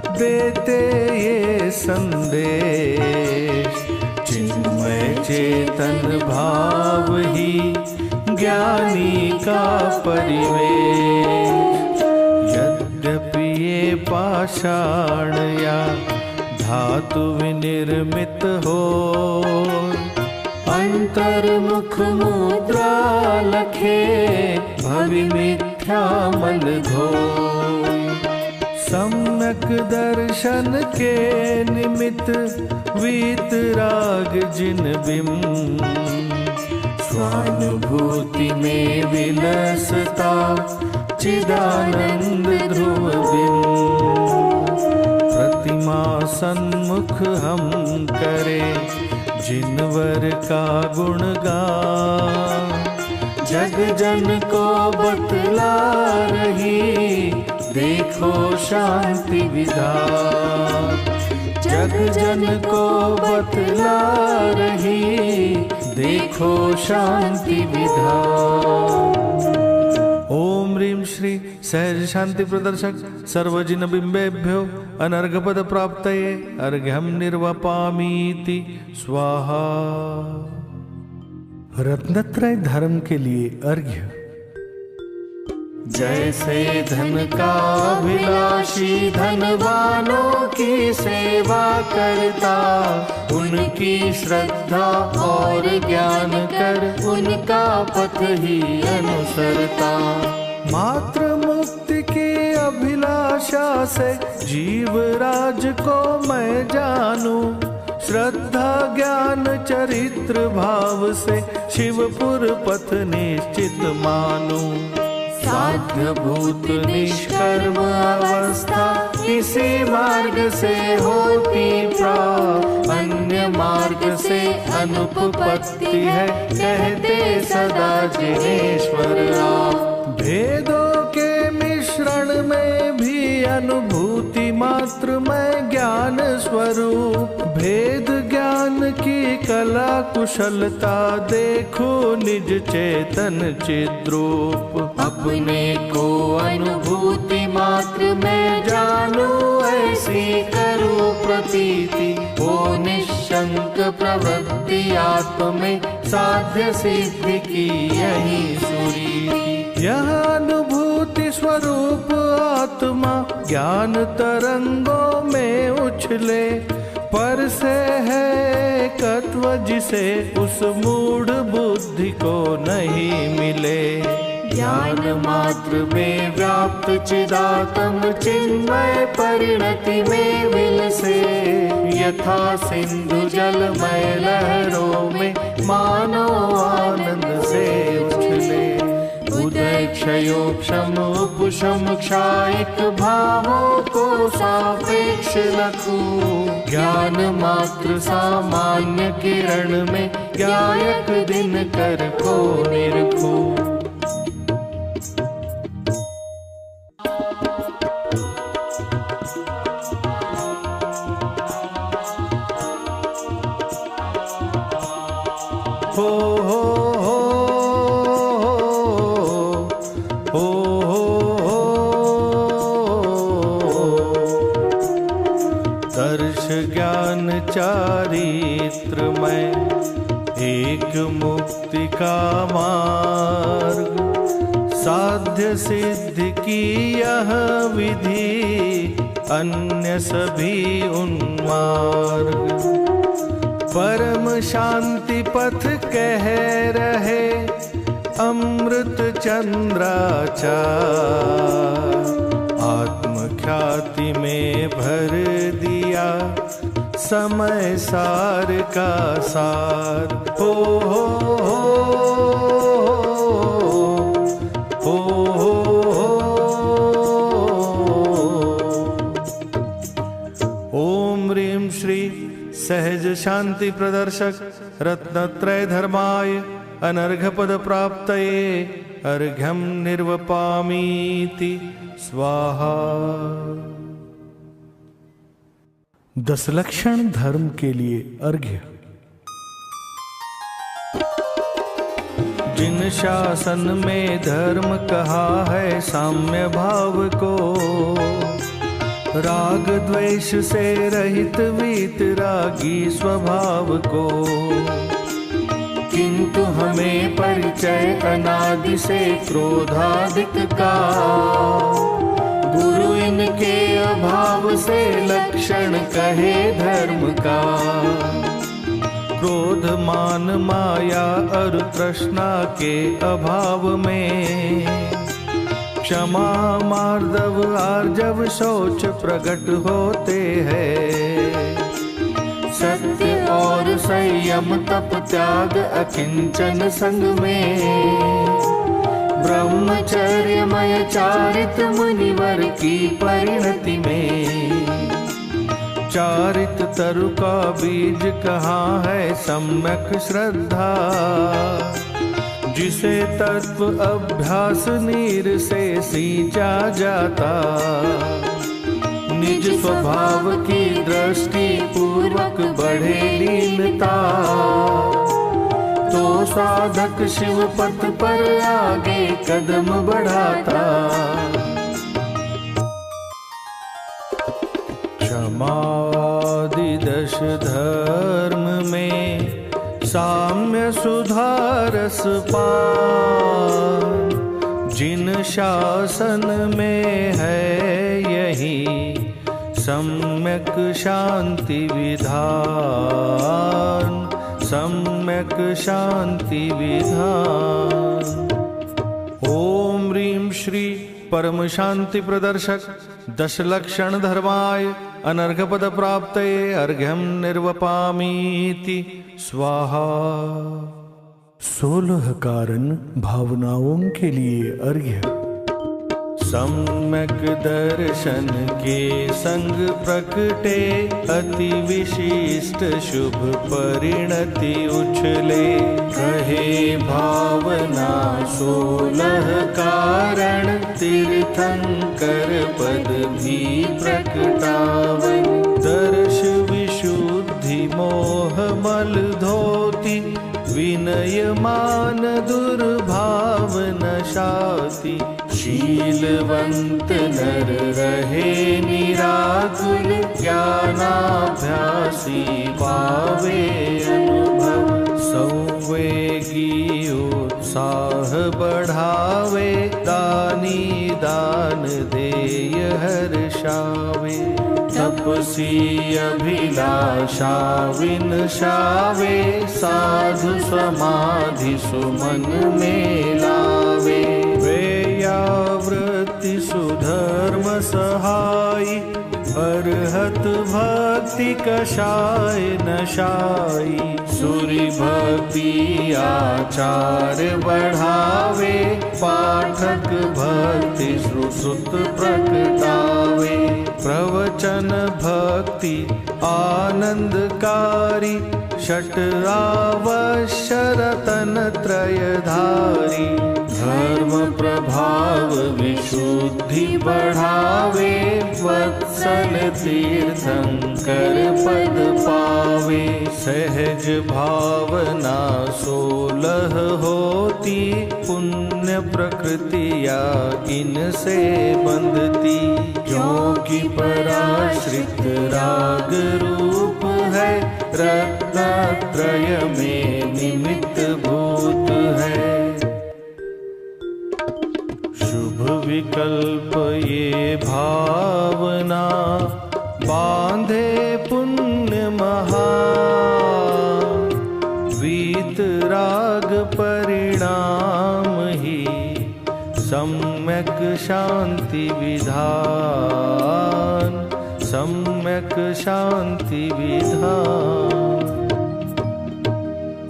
देते ये संदेश, चिन्मय चेतन भाव ही ज्ञानी का परिवेश। यद्यपि ये पाषाण या धातु विनिर्मित हो, अंतर्मुख मुद्रा लखे भवि मिथ्या मल धोय। सम्यक दर्शन के निमित्त वीतराग जिन बिंब, स्वानुभूति में विलसता चिदानंद ध्रुव बिंब। प्रतिमा सन्मुख हम करे जिनवर का गुणगान, जग जन को बतला रही देखो शांति विधान। जग जन को बतला रही देखो शांति विधान। ओम ह्रीं श्री सहज शांति प्रदर्शक सर्वजिन बिंबेभ्यो अनर्घपद प्राप्तये अर्घ्यम निर्वपामीति स्वाहा। रत्नत्रय धर्म के लिए अर्घ्य। जैसे धन का अभिलाषी धनवानों की सेवा करता, उनकी श्रद्धा और ज्ञान कर उनका पथ ही अनुसरता। मात्र मुक्ति की अभिलाषा से जीव राज को मैं जानूं, श्रद्धा ज्ञान चरित्र भाव से शिवपुर पथ निश्चित मानूं। साध्य भूत निष्कर्म अवस्था इसी मार्ग से होती प्राप्त, अन्य मार्ग से अनुपपत्ति है कहते सदा जिनेश्वर आप। भेदों के मिश्रण में भी अनुभूति मात्र में ज्ञान स्वरूप, भेद ज्ञान की कला कुशलता देखो निज चेतन चिद्रूप। अपने को अनुभूति मात्र में जानू ऐसी करूँ प्रतीति, ओ निशंक प्रवृत्ति आत्म में साध्य सिद्धि की यही सुरीति। यह अनुभूति स्वरूप आत्मा ज्ञान तरंगों में उछले, पर से है तत्व जिसे उस मूढ़ बुद्धि को नहीं मिले। ज्ञान मात्र में व्याप्त चिदात्म चिन्मय परिणति में विलसे, यथा सिंधु जलमय लहरों में मानो आनंद से उछले। उदय क्षयोक्षम उपशम क्षायिक भावों को सापेक्ष लखूं। ज्ञान मात्र सामान्य किरण में ज्ञायक दिन कर को निरखूं। हो हो हो हो हो दर्श ज्ञान चारित्र में एक मुक्ति का मार्ग। साध्य सिद्ध की यह विधि अन्य सभी उन्मार्ग। परम शांति पथ कह रहे अमृत चंद्राचार। आत्मख्याति में भर दिया समय सार का सार। हो हो हो हो ओम ह्रीं श्री सहज शांति प्रदर्शक रत्नत्रय धर्माय अनर्घ पद प्राप्तये अर्घ्यं निर्वपामीति स्वाहा। 10 लक्षण धर्म के लिए अर्घ्य। जिन शासन में धर्म कहा है साम्य भाव को, राग द्वेष से रहित वीतरागी स्वभाव को। किंतु हमें परिचय अनादि से क्रोधादिक का। गुरु इनके अभाव से लक्षण कहे धर्म का। क्रोध मान माया और तृष्णा के अभाव में क्षमा मार्दव आर्जव शौच प्रकट होते हैं। सत्य और संयम तप त्याग अकिंचन संग में। ब्रह्मचर्यमय चारित मुनिवर की परिणति में। चारित तरु का बीज कहाँ है सम्यक श्रद्धा। जिसे तत्व अभ्यास नीर से सींचा जाता। निज स्वभाव की दृष्टि पूर्वक बढ़े लीनता। तो साधक शिव पथ पर आगे कदम बढ़ाता। क्षमादि 10 धर्म में साम्य सुधारस पान। जिन शासन में है यही सम्यक शांति विधान। सम्यक शांति विधान। ओम ह्रीं श्री परम शांति प्रदर्शक 10 लक्षण धर्माय अनर्घ पद प्राप्तये अर्घ्यं निर्वपामीति स्वाहा। 16 कारण भावनाओं के लिए अर्घ्य। सम्यक दर्शन के संग प्रकटे अति विशिष्ट शुभ परिणति उछले। कहे भावना 16 कारण तीर्थंकर पद भी प्रकटावन। दर्श विशुद्धि मोह मल धोती विनय मान दुर्भाव नशाति। शीलवंत नर रहे निराकुल ज्ञानाभ्यासी पावे अनुभव। संवेगी उत्साह बढ़ावे दानी दान देय हर्षावे। तपसी अभिलाषा विनशावे साधु समाधि सुमन में लावे। वेयावृत्ति सुधर्म सहाई अरहत भक्ति कषाय नशाई। सूरि भक्ति आचार बढ़ावे पाठक भक्ति श्रुसुत प्रकटावे। प्रवचन भक्ति आनंदकारी षट आवश्य रतन त्रयधारी। धर्म प्रभाव विशुद्धि बढ़ावे वत्सल तीर्थंकर पद पावे। सहज भावना 16 होती पुण्य प्रकृतिया इनसे बंधती। क्योंकि पराश्रित राग रूप है रत्नत्रय में निमित्त भूत है। शुभ विकल्प ये भावना बांधे पुण्य महा। वीत राग परिणाम ही सम्यक शांति विधान। सम्यक शांति विधान।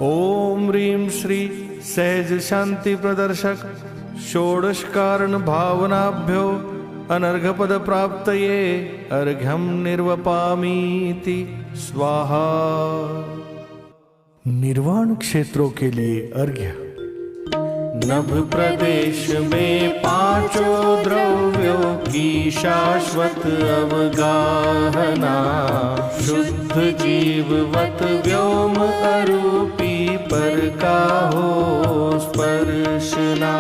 ओम ह्रीं श्री सहज शांति प्रदर्शक षोडश कारण भावनाभ्यो अनर्घपद प्राप्तये अर्घ्यं निर्वपामीति स्वाहा। निर्वाण क्षेत्रों के लिए अर्घ्य। नभ प्रदेश में पांचों द्रव्यों की शाश्वत अवगाहना। शुद्ध जीववत व्योम अरूपी पर का हो स्पर्शना।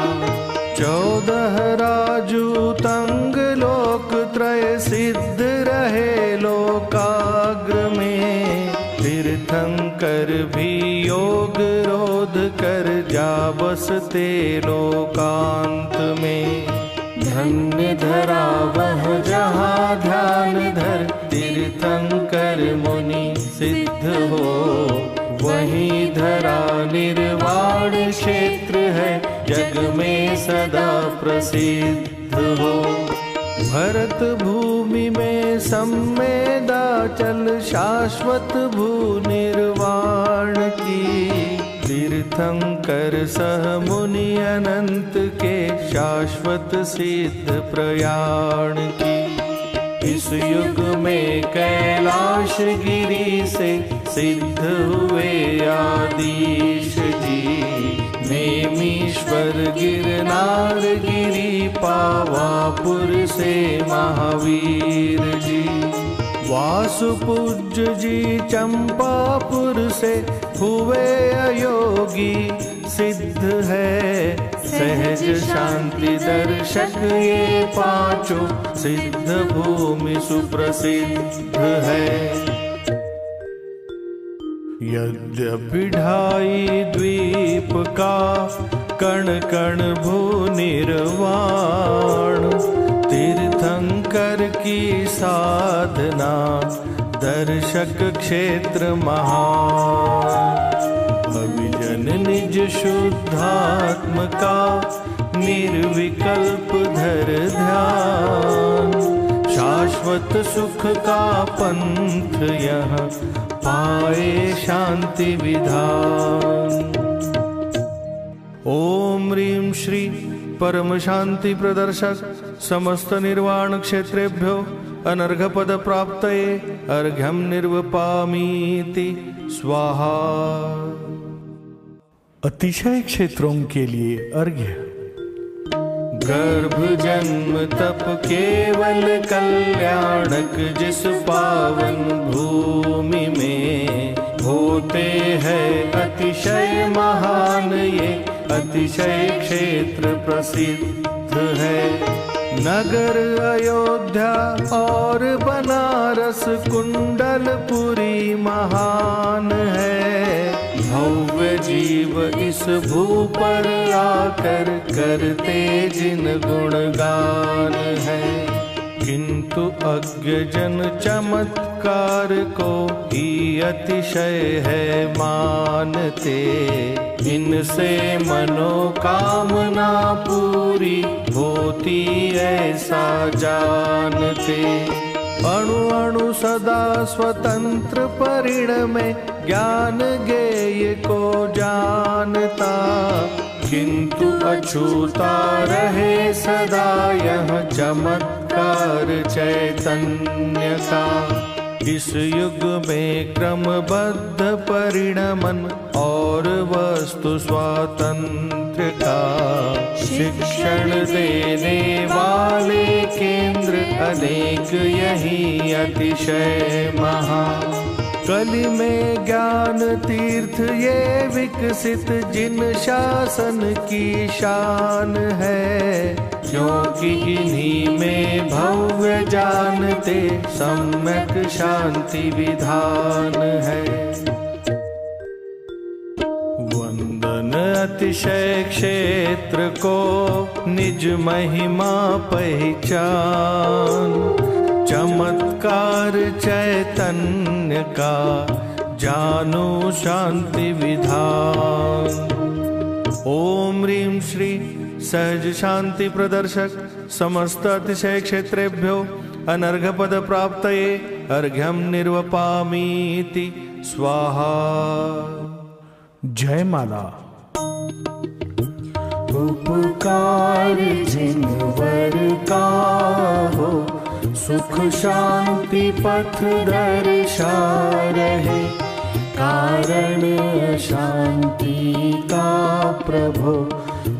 14 राजूतंग लोक त्रय सिद्ध रहे लोकाग्र में। तीर्थंकर भी योग रोध कर जा बसते लोकांत में। धन्य धरा वह जहाँ ध्यान धर तीर्थंकर मुनि सिद्ध हो। वही धरा निर्वाण क्षेत्र है जग में सदा प्रसिद्ध हो। भरत भूमि में सम्मेदाचल शाश्वत भू निर्वाण की। तीर्थंकर सह मुनि अनंत के शाश्वत सिद्ध प्रयाण की। इस युग में कैलाश गिरी से सिद्ध हुए आदिश जी। नेमीश्वर गिरनार गिरी पावापुर से महावीर जी। वासुपूज्य जी चंपापुर से हुए अयोगी सिद्ध है। सहज शांति दर्शक ये पांचों सिद्ध भूमि सुप्रसिद्ध है। यद्यपि ढाई द्वीप का कण कण भू निर्वाण। तीर्थंकर की साधना दर्शक क्षेत्र महान। अभिजन निज शुद्धात्म का निर्विकल्प धर ध्यान। शाश्वत सुख का पंथ यह पाए शांति विधान। ओम ह्रीं श्री परम शांति प्रदर्शक समस्त निर्वाण क्षेत्रेभ्यो अनर्घपद प्राप्तये अर्घ्यं निर्वपामीति स्वाहा। अतिशय क्षेत्रों के लिए अर्घ्य। गर्भ जन्म तप केवल कल्याणक जिस पावन भूमि में। होते हैं अतिशय महान ये अतिशय क्षेत्र प्रसिद्ध है। नगर अयोध्या और बनारस कुंडलपुरी महान है। भव्य जीव इस भू पर आकर करते जिन गुणगान है। किंतु अज्ञ जन चमत्कार को ही अतिशय है मानते। इनसे मनोकामना पूरी होती ऐसा जानते। अणु अणु सदा स्वतंत्र परिणमे ज्ञान ज्ञेय को जानता। किंतु अछूता रहे सदा यह चमत्कार चैतन्य का। इस युग में क्रमबद्ध परिणमन और वस्तु स्वातंत्र का शिक्षण देने वाले केंद्र अनेक यही अतिशय महा। कलि में ज्ञान तीर्थ ये विकसित जिन शासन की शान है, क्योंकि इन्हीं में भव्य जानते सम्यक शांति विधान है। वंदन अतिशय क्षेत्र को निज महिमा पहचान, चमत्कार चैतन्य का जानो शांति विधान। ओम ह्रीं श्री सहज शांति प्रदर्शक समस्त अतिशय क्षेत्रेभ्यो अनर्घ पद प्राप्तये अर्घ्यं निर्वपामीति स्वाहा। जय माला। उपकार जिनवर का हो, सुख शांति पथ दर्शा रहे, कारण शांति का प्रभु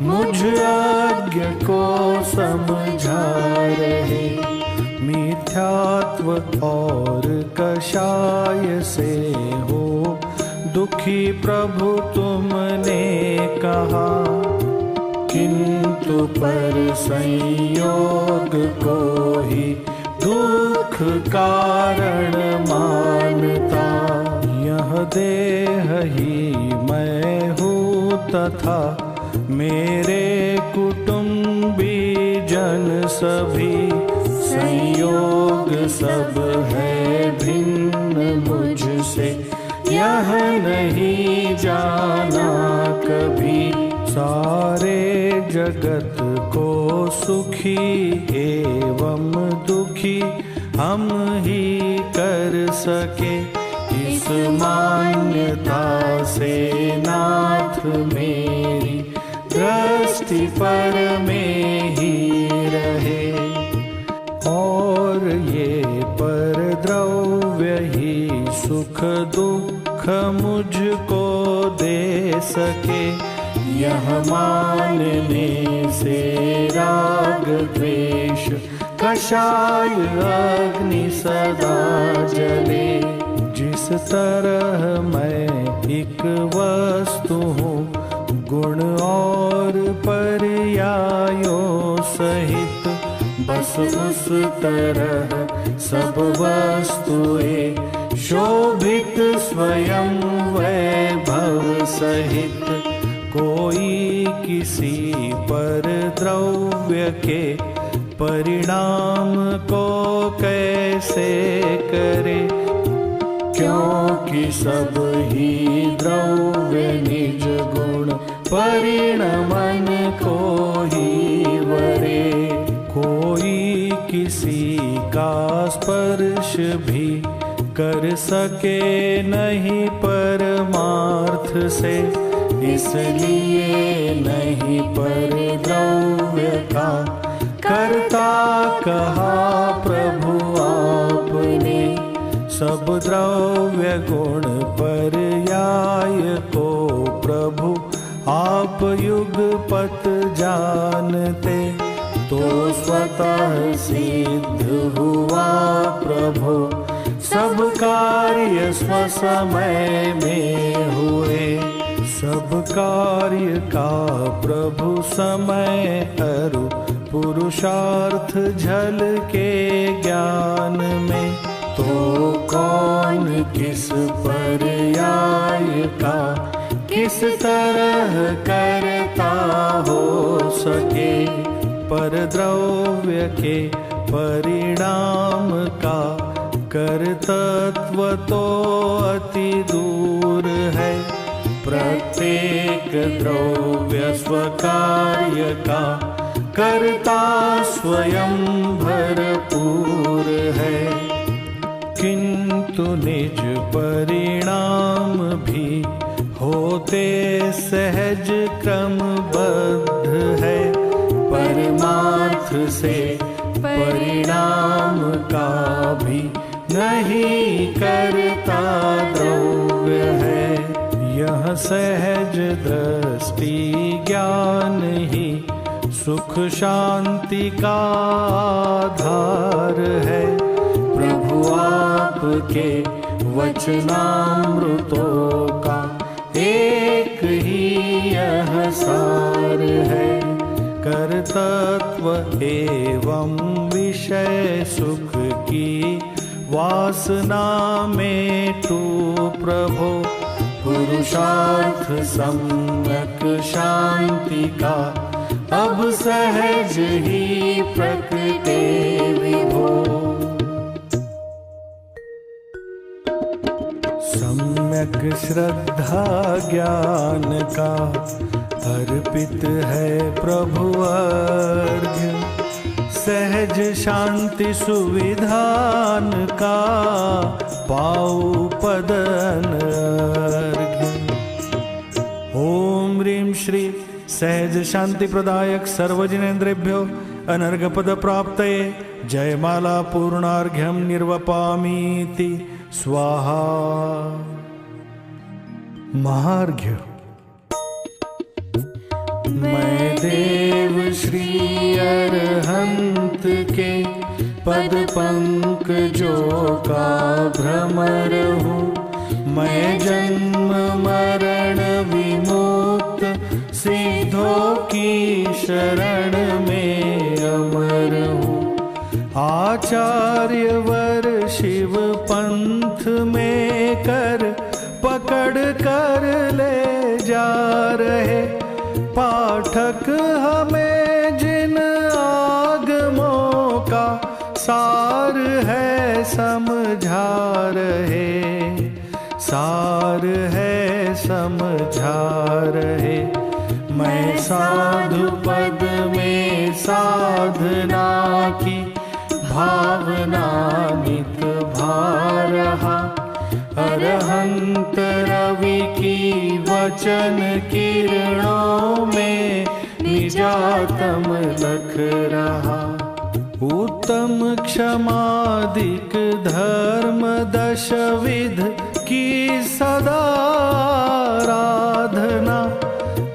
मुझ अज्ञ को समझा रहे। मिथ्यात्व और कषाय से हो दुखी प्रभु तुमने कहा, किंतु पर संयोग को ही दुख कारण मानता। यह देह ही मैं हूँ तथा मेरे कुटुंबी जन सभी, संयोग सब है भिन्न मुझसे, यह नहीं जाना कभी। सारे जगत को सुखी एवं दुखी हम ही कर सके, इस मान्यता से नाथ मेरी दृष्टि पर में ही रहे। और ये पर द्रव्य ही सुख दुख मुझको दे सके, यह मानने से राग द्वेष कषाय अग्नि सदा जले। जिस तरह मैं एक वस्तु हूँ गुण और पर्यायों सहित, बस उस तरह सब वस्तुएं शोभित स्वयं वैभव सहित। कोई किसी पर द्रव्य के परिणाम को कैसे करे, क्योंकि सब ही द्रव्य निज गुण परिणमन को ही वरे। कोई किसी का स्पर्श भी कर सके नहीं परमार्थ से, इसलिए नहीं पर द्रव्य का करता कहा प्रभु आपने। सब द्रव्य गुण पर्याय को प्रभु आप युगपत जानते, तो स्वतः सिद्ध हुआ प्रभु सब कार्य स्वसमय में हुए। सब कार्य का प्रभु समय अरु पुरुषार्थ झल के ज्ञान में, तो कौन किस पर्याय का किस तरह करता हो सके। पर द्रव्य के परिणाम का कर्तृत्व तो अति दूर है, प्रत्येक द्रव्य स्वकार्य का कर्ता स्वयं भरपूर है। किंतु निज परिणाम भी हो होते सहज क्रमबद्ध है, परमार्थ से परिणाम का भी नहीं करता द्रव्य है। यह सहज दृष्टि ज्ञान ही सुख शांति का आधार है। प्रभु आपके वचनामृतों का एक ही यह सार है। कर्तृत्व एवं विषय सुख की वासना में तू प्रभो, पुरुषार्थ सम्यक शांति का अब सहज ही प्रकटे विभो। सम्यक श्रद्धा ज्ञान का अर्पित है प्रभु अर्घ्य, सहज शांति सुविधान का पाऊ पदन अर्घ्य। ओम ह्रीं श्री सहज शांति प्रदायक सर्वजनेन्द्रेभ्यो अनर्घ पद प्राप्तये जयमाला पूर्णार्घ्यं निर्वपामीति स्वाहा। महार्घ्य। मैं देव श्री अरहंत के पद पंकजों का भ्रमर हूँ। मैं जन्म मरण विमुक्त सिद्धों की शरण में अमर हूँ। आचार्य वर शिव पंथ में कर पकड़ कर ले जा रहे, पाठक हमें जिन आगमों का सार है समझा रहे, सार है समझा रहे। मैं साधु पद में साधना की भावना नित भा रहा, अरहंत रवि की वचन किरणों में निजातम लख रहा। उत्तम क्षमादिक धर्म दशविध की सदा आराधना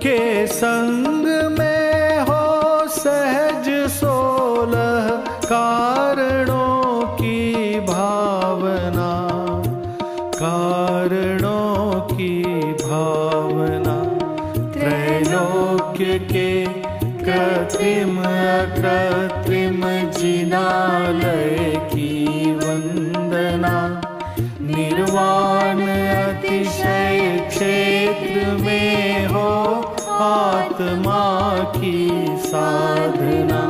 के संग में हो सहज 16 कारणों की भावना, कारणों की भावना। त्रैलोक्य के कृत्रिम अकृत्रिम जिनालय की वंदना, निर्वाण अतिशय क्षेत्र में हो आत्मा की साधना।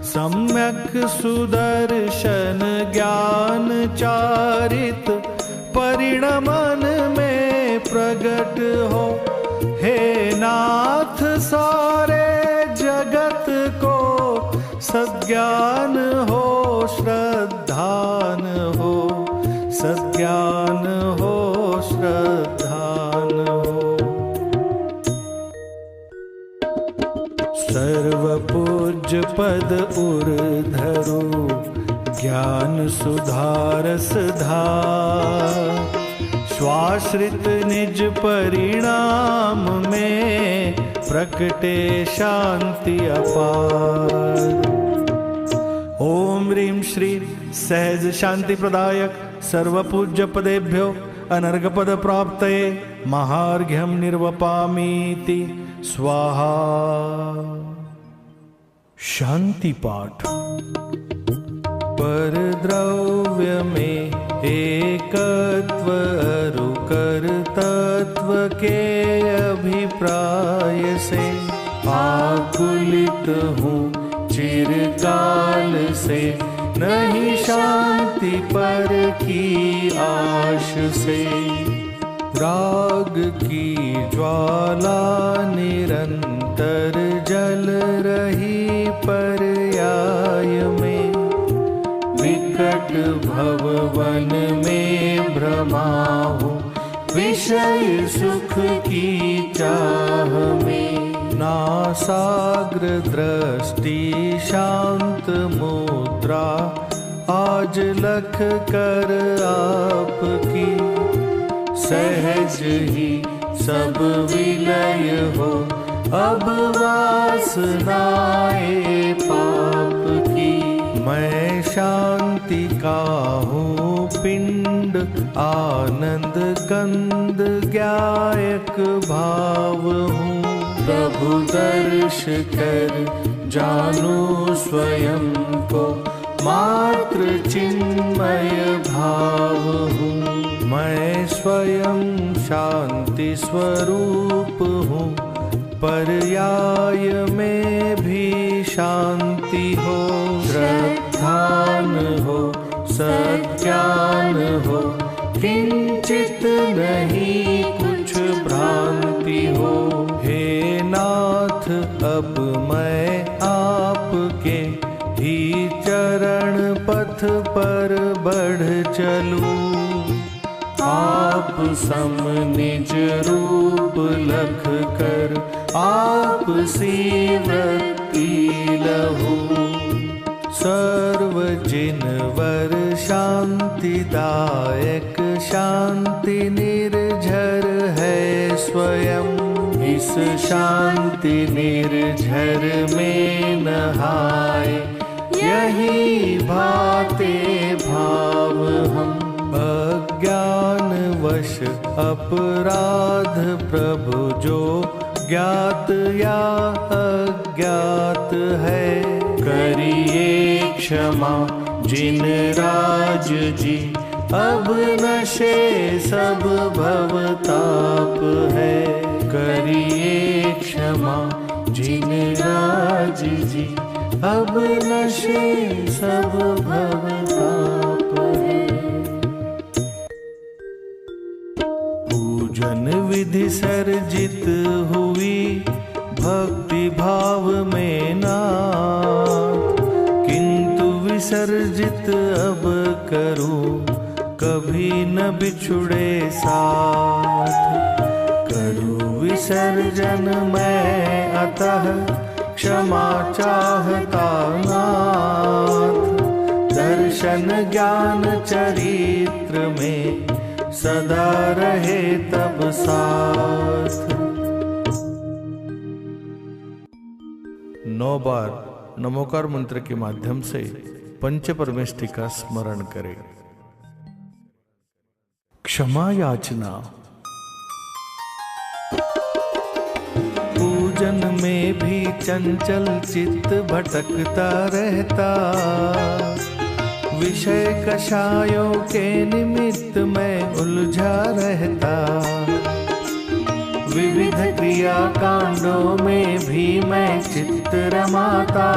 सम्यक सुदर्शन ज्ञान चारित परिणमन में प्रगट हो, हे नाथ सारे जगत को सज्ञान हो, श्रद्धान हो, सज्ञान हो, श्रद्धान हो। सर्व पूज्य पद उर्धरु ज्ञान सुधारस धार, स्वाश्रित निज परिणाम में प्रकटे शांति अपार। ओम ह्रीं श्री सहज शांति प्रदायक सर्वपूज्य पदेभ्यो अनर्घ पद प्राप्तये महार्घ्यं निर्वपामीति स्वाहा। शांति पाठ। पर द्रव्य में एकत्व अरुकर तत्व के अभिप्राय से आकुलित हूँ चिरकाल से, नहीं शांति पर की आश से। राग की ज्वाला निरंतर जल रही पर्याय में, विकट भववन में भ्रमा हूँ विषय सुख की चाह में। नासाग्र दृष्टि शांत मुद्रा आज लख कर आपकी। सहज ही सब विलय हो अब वासनाएं पाप की। मैं शांति का हूँ पिंड आनंद कंद ज्ञायक भाव हूँ। प्रभु दर्श कर जानू स्वयं को मात्र चिन्मय भाव हूँ। मैं स्वयं शांति स्वरूप हूँ पर्याय में भी शांति हो। श्रद्धान हो सज्ञान हो किंचित नहीं कुछ भ्रांति हो। हे नाथ अब मैं आपके ही चरण पथ पर बढ़ चलूं। आप सम निज रूप लख कर आप सी वृत्ति लहू। सर्व जिनवर शांतिदायक शांति निर्झर है स्वयं। इस शांति निर्झर में नहाए यही भाते भाव हम। अज्ञान वश अपराध प्रभु जो ज्ञात या अज्ञात है। करिए क्षमा जिन राज जी अब नशे सब भवताप है। करिए क्षमा जिन राज जी अब नशे सब भवताप है। पूजन विधि सर्जित हुई भक्ति भाव में नाथ। किंतु विसर्जित अब करूं कभी न बिछुड़े साथ। करूं विसर्जन मैं अतः क्षमा चाहता नाथ। दर्शन ज्ञान चरित्र में सदा रहे तब साथ। 9 बार नमोकार मंत्र के माध्यम से पंच परमेष्ठि का स्मरण करें। क्षमा याचना। पूजन में भी चंचल चित्त भटकता रहता। विषय कषायों के निमित्त में उलझा रहता। विविध क्रिया कांडों में भी मैं चित्त रमाता।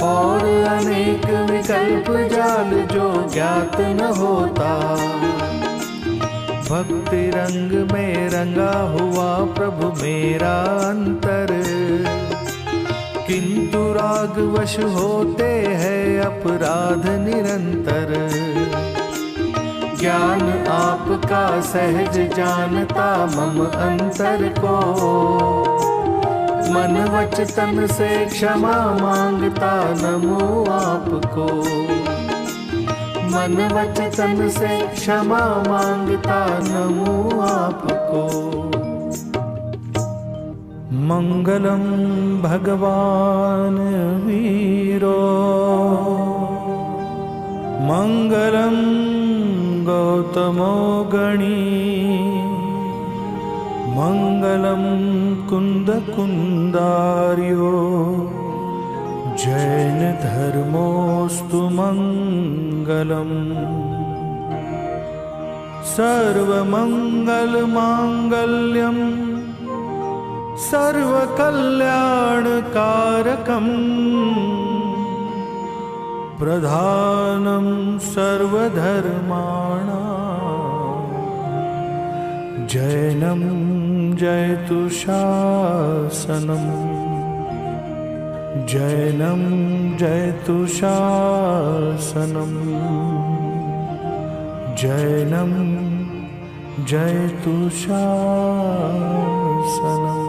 और अनेक विकल्प जाल जो ज्ञात न होता। भक्ति रंग में रंगा हुआ प्रभु मेरा अंतर। किंतु राग वश होते हैं अपराध निरंतर। ज्ञान आपका सहज जानता मम अंतर को। मन वच तन से क्षमा मांगता नमो आपको। मन वच तन से क्षमा मांगता नमो आपको। मंगलम भगवान वीरो मंगलम गौतमो गणी मंगलम कुंद कुंदार्यो जैन धर्मोस्तु मंगलम। सर्वमंगल मांगल्यम सर्वकल्याणकारकम् प्रधानं सर्वधर्माणां जैनं जयतु शासनम् जैनं जयतु शासनम् जैनं जयतु शासनम्।